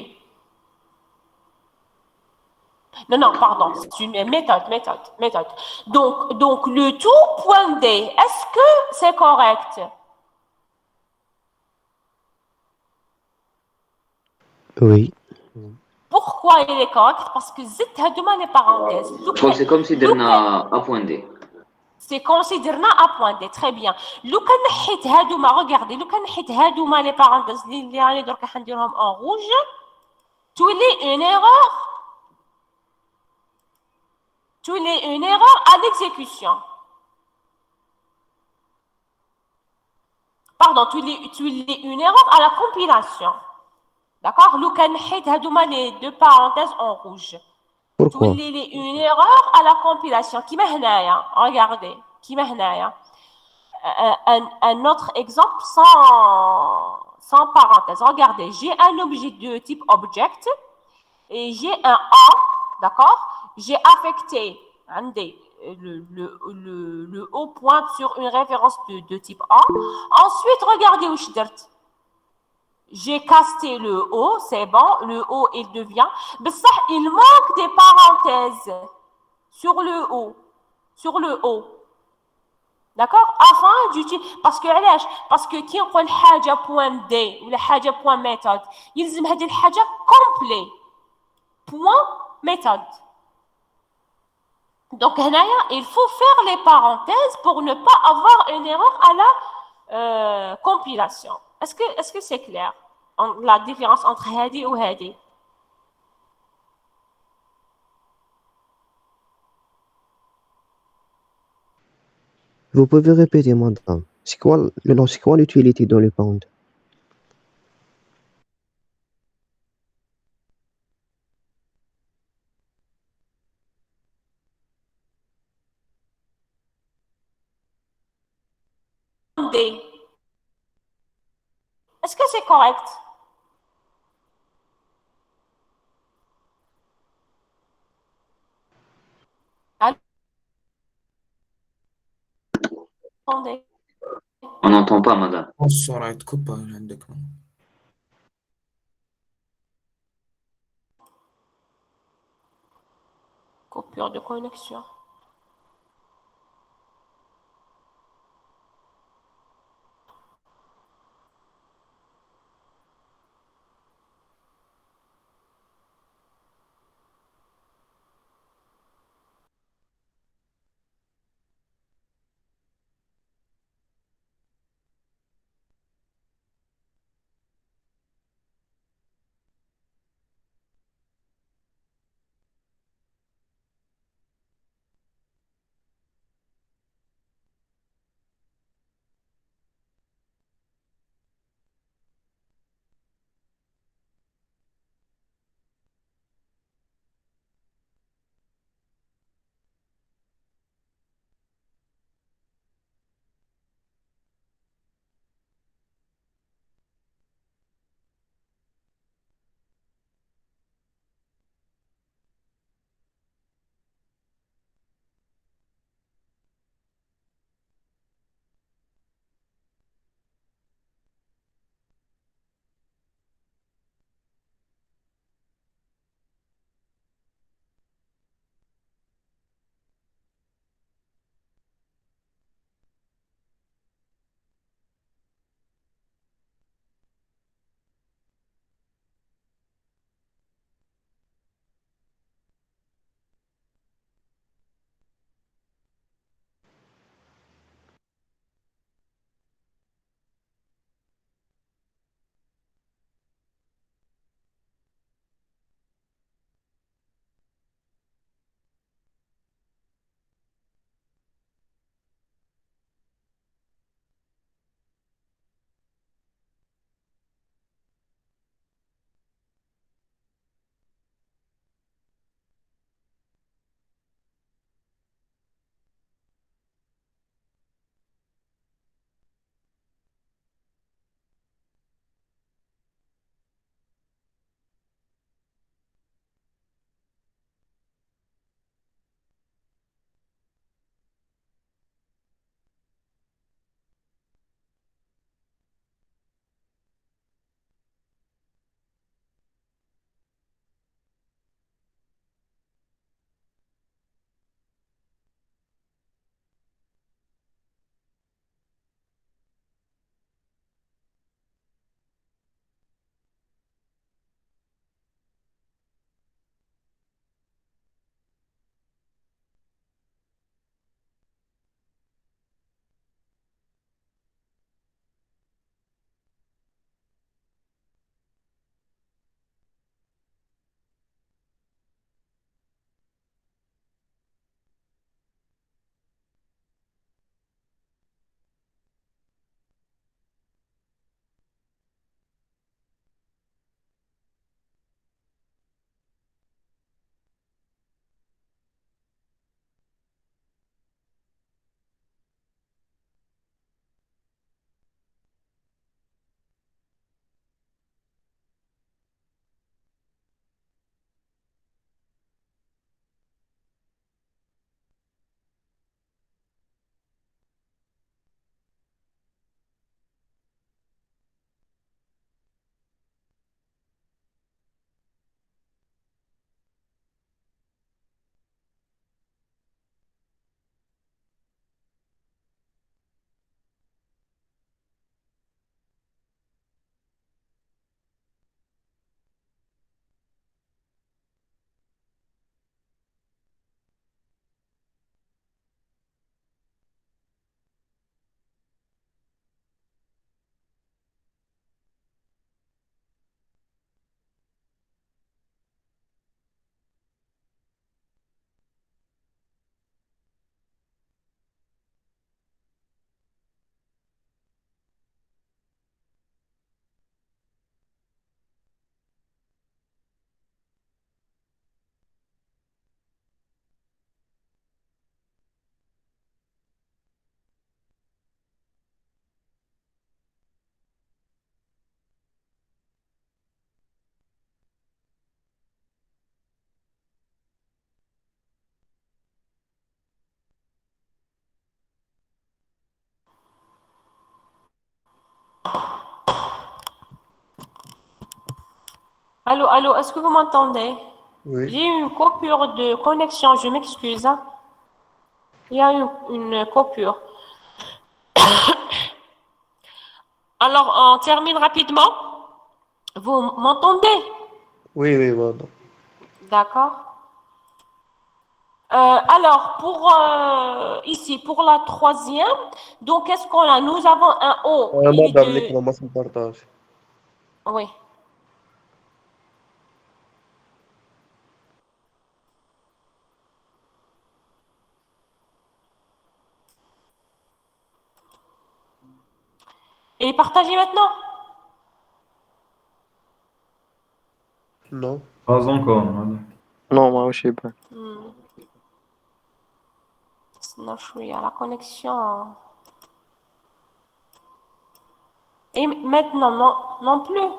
Non, pardon, c'est une méthode. Donc, le tout point D, est-ce que c'est correct? Oui. Pourquoi il est correct? Parce que Z a demandé les parenthèses. Je crois que c'est comme si درنا A point D. C'est considéré à point D. Très bien. لو كان نحيت هادوما regardez لو كان نحيت هادوما les parenthèses اللي راني درك حنديرهم en rouge تولي une erreur à l'exécution. Pardon, تولي une erreur à la compilation. D'accord? لو كان نحيت هادوما les deux parenthèses en rouge. Pourquoi? تولي une erreur à la compilation. كيما هنايا. Regardez. كيما هنايا. Un autre exemple sans parenthèse. Regardez, j'ai un objet de type object et j'ai un A, d'accord? J'ai affecté le O pointe sur une référence de type A. Ensuite, regardez où je dis. J'ai casté le O, c'est bon, le O il devient. Mais ça, il manque des parenthèses sur le O. D'accord? Afin d'utiliser, parce que qui on حاجة point D ou la حاجة point méthode, يلزم هذه الحاجة complet point méthode. Donc هنايا, il faut faire les parenthèses pour ne pas avoir une erreur à la compilation. Est-ce que c'est clair? La différence entre هذه ou هذه? Vous pouvez répéter, madame. C'est quoi l'utilité dans le pound? D. Est-ce que c'est correct? Attendez. On n'entend pas, madame. السرعة تكب عندك. Coupure de connexion. Allô, allô, est-ce que vous m'entendez? Oui. J'ai eu une coupure de connexion, je m'excuse, hein. Il y a eu une coupure. Alors, on termine rapidement. Vous m'entendez? Oui, oui, madame. D'accord. Alors, pour ici, pour la troisième, donc qu'est-ce qu'on a? Nous avons un O. Il est Madame, de... l'écran ما سنبارطاج. Oui. Et partagez maintenant. Non. Pas encore. Madame. Non, ماهوش يبان. Non, je suis à la connexion. Et maintenant, non, non plus.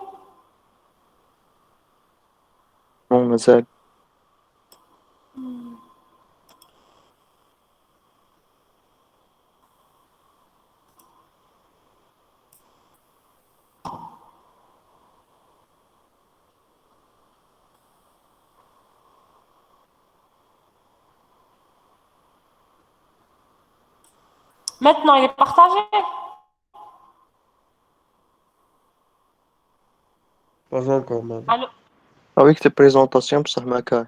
Non مازال. Maintenant, il est partagé. Pas encore, madame. Allô? avec tes présentations بصح ما كاين.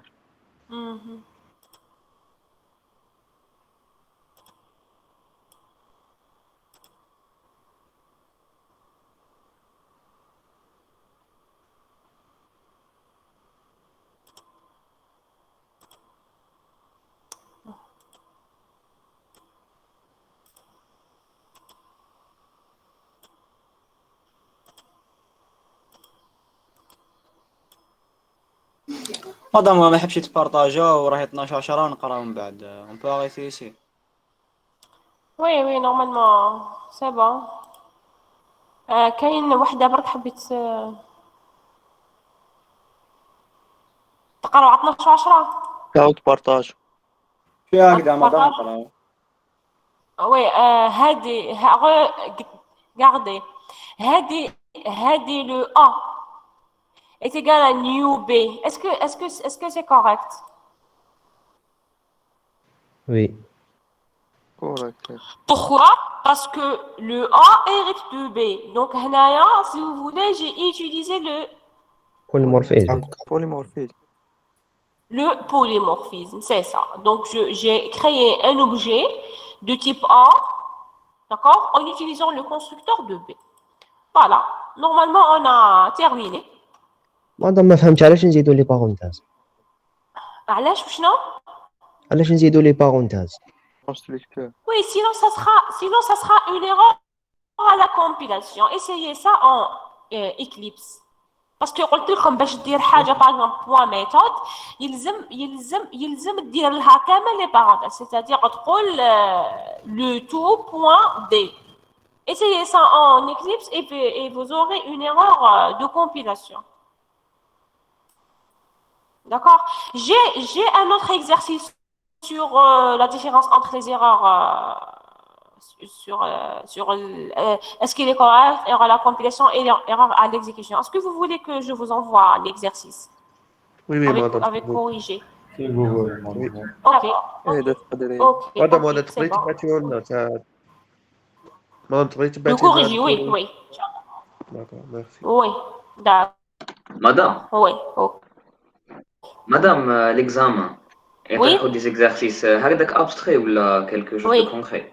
Mhm. مادام ما حبش تبارطاجا وراه 12 نقراو من بعد اون بو اريتي سي. Oui, oui, normalement, c'est bon. كاين وحدة برك حبيت تقراو على 12/10. تعاود بارطاج. في هكذا مادام نقراو. Oui, هادي regardez. هادي le A est égal à nu B. Est-ce que c'est correct? Oui. Correct. Pourquoi? Parce que le A hérite de B. Donc, هنايا, si vous voulez, j'ai utilisé Polymorphisme. Polymorphisme. le polymorphisme, c'est ça. Donc, j'ai créé un objet de type A, d'accord, en utilisant le constructeur de B. Voilà. Normalement, on a terminé. مادام ما فهمتش علاش نزيدو لي بارونتاز. علاش وشنو؟ علاش نزيدو لي بارونتاز. Constructeur. Oui, sinon ça sera une erreur à la compilation. Essayez ça en Eclipse. Parce que قلت لكم باش دير حاجه par exemple point méthode يلزم دير لها كامل لي parenthèses, c'est-à-dire تقول le tout point D. Essayez ça en Eclipse et vous aurez une erreur de compilation. D'accord? J'ai un autre exercice sur la différence entre les erreurs est-ce qu'il est correct, erreur à la compilation et erreur à l'exécution. Est-ce que vous voulez que je vous envoie l'exercice? Oui, oui, madame. Avec corrigé. Si vous voulez, madame. Ok. Ok. Madame, on a C'est تبغي bon. تبعتيو لنا مادام تبغي Le تبعتي لنا corriger, oui, oui. D'accord, merci. Oui, d'accord. Madame, Oui, ok. madame, l'examen. Et Oui. t'as des exercices هكذاك abstrait ou là quelque chose Oui. de concret?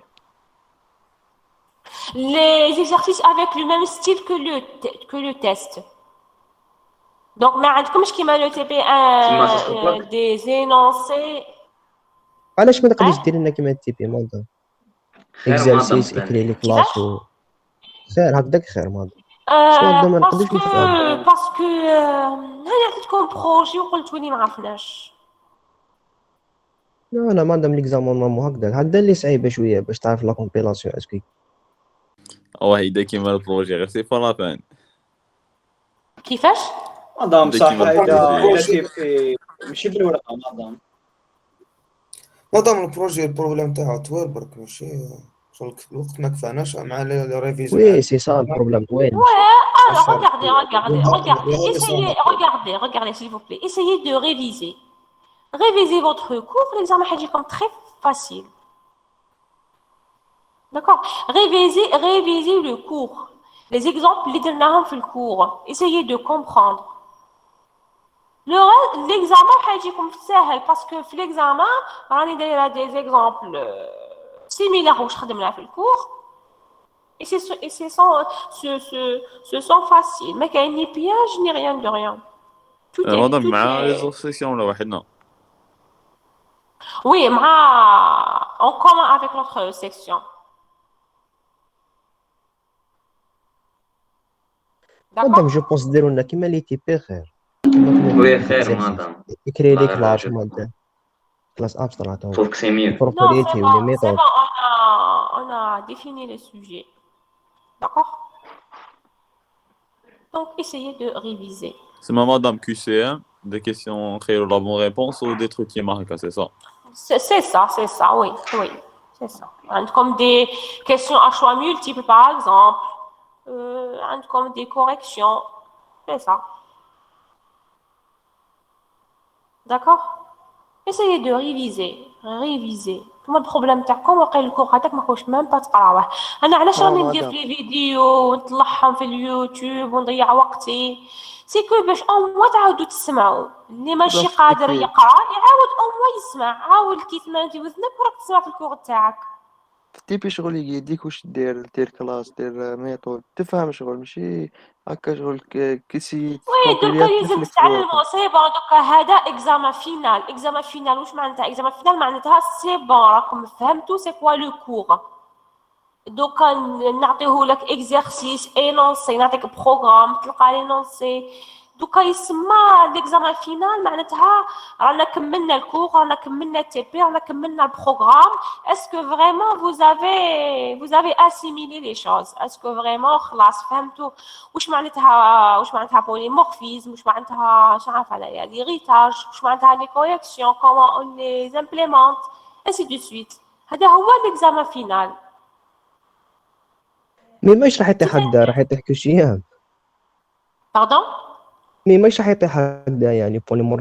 Les exercices avec le même style que le test. Donc, ما عندكمش كيما le TP1 des énoncés. علاش ما تقدريش دير لنا كيما التي بي مادام. خير اكزرسيس مادام اكري لي كيفاش؟ كلاس خير هكذاك خير مادام. مادام ما نقدرش نفهم. باسكو انا عطيتكم بروجي وقلتوا لي ما عرفناش. لا مادام ليكزامون مامو هكذا اللي صعيبه شويه باش تعرف لا كومبيلاسيون اسكو. واحد كيما البروجي غير سي فالابان. كيفاش؟ مادام صح كيما إذا البروجي. تيبي ماشي بالورقة مادام. مادام البروجي البروبليم تاعو طويل برك ماشي شغل الوقت ما كفاناش مع لي ريفيزيون. وي سي سا البروبليم طويل. Ouais, alors regardez. regardez s'il vous plaît. Essayez de réviser. Révisez votre cours, l'examen est comme très facile. D'accord? Révisez le cours. Les exemples, les derniers dans le cours. Essayez de comprendre. L'examen est comme simple parce que l'examen, on a des exemples similaires aux dans le cours. Et ce sont faciles. Mais qu'il n'y a ni piège ni rien de rien. Tout est, مدام tout مع est... ريزو سيسيون ولا وحدنا؟ Oui, en commun avec notre section. مادام D'accord? جو بونس ديروا لنا كيما لي تيبي خير وي خير مدام. écrire لا les غير classes راجل. مادام classe abstract Je trouve que c'est mieux. Non, c'est propriétés ou les bon, méthodes on a défini le sujet. D'accord? Donc, essayez de réviser. C'est ma madame QCM, des questions créer la bonne réponse ou des trucs qui marquent, c'est ça? C'est ça, oui, c'est ça. Comme des questions à choix multiples, par exemple, comme des corrections, c'est ça. D'accord? Essayez de réviser. Tout le problème تاعكم واقع الكور هذاك ما كوش même pas تقراوه. انا علاش راني ندير في لي فيديو ونطلعهم في اليوتيوب ونضيع وقتي سيكو باش او موا تعاودوا تسمعوا اللي ماشي قادر يقرا يعاود او موا يسمع عاود كي تسمع في وذنك وراك تسمع في الكور تاعك. تيبي شغل يديك واش دير كلاس دير ميثود تفهم شغل ماشي هكا شغل كيسي وي دوكا تكوبيلي لازم تتعلموا سي بون دوكا هذا اكزامان فينال واش معناتها اكزامان فينال معناتها سي بون راكم فهمتوا سي كوا لو كور دوكا نعطيهولك اكزرسيس انونسي نعطيك بروغرام تلقى لينونسي دوكا يسمى ليكزامان فينال معناتها رانا كملنا الكور رانا كملنا تي بي رانا كملنا البروغرام اسكو فريمون vous avez assimilé les choses اسكو فريمون خلاص فهمتوا واش معناتها بوليمورفيزم واش معناتها شنو عارفه انايا لي ريتاج واش معناتها لي كوريكسيون كومون اون لي امبليمونت ainsi de suite هذا هو ليكزامان فينال. مي ماش راح يطيح هكذا راح يطيح كل شيء باردون مي ماش راح يطيح هكذا يعني بوليمورف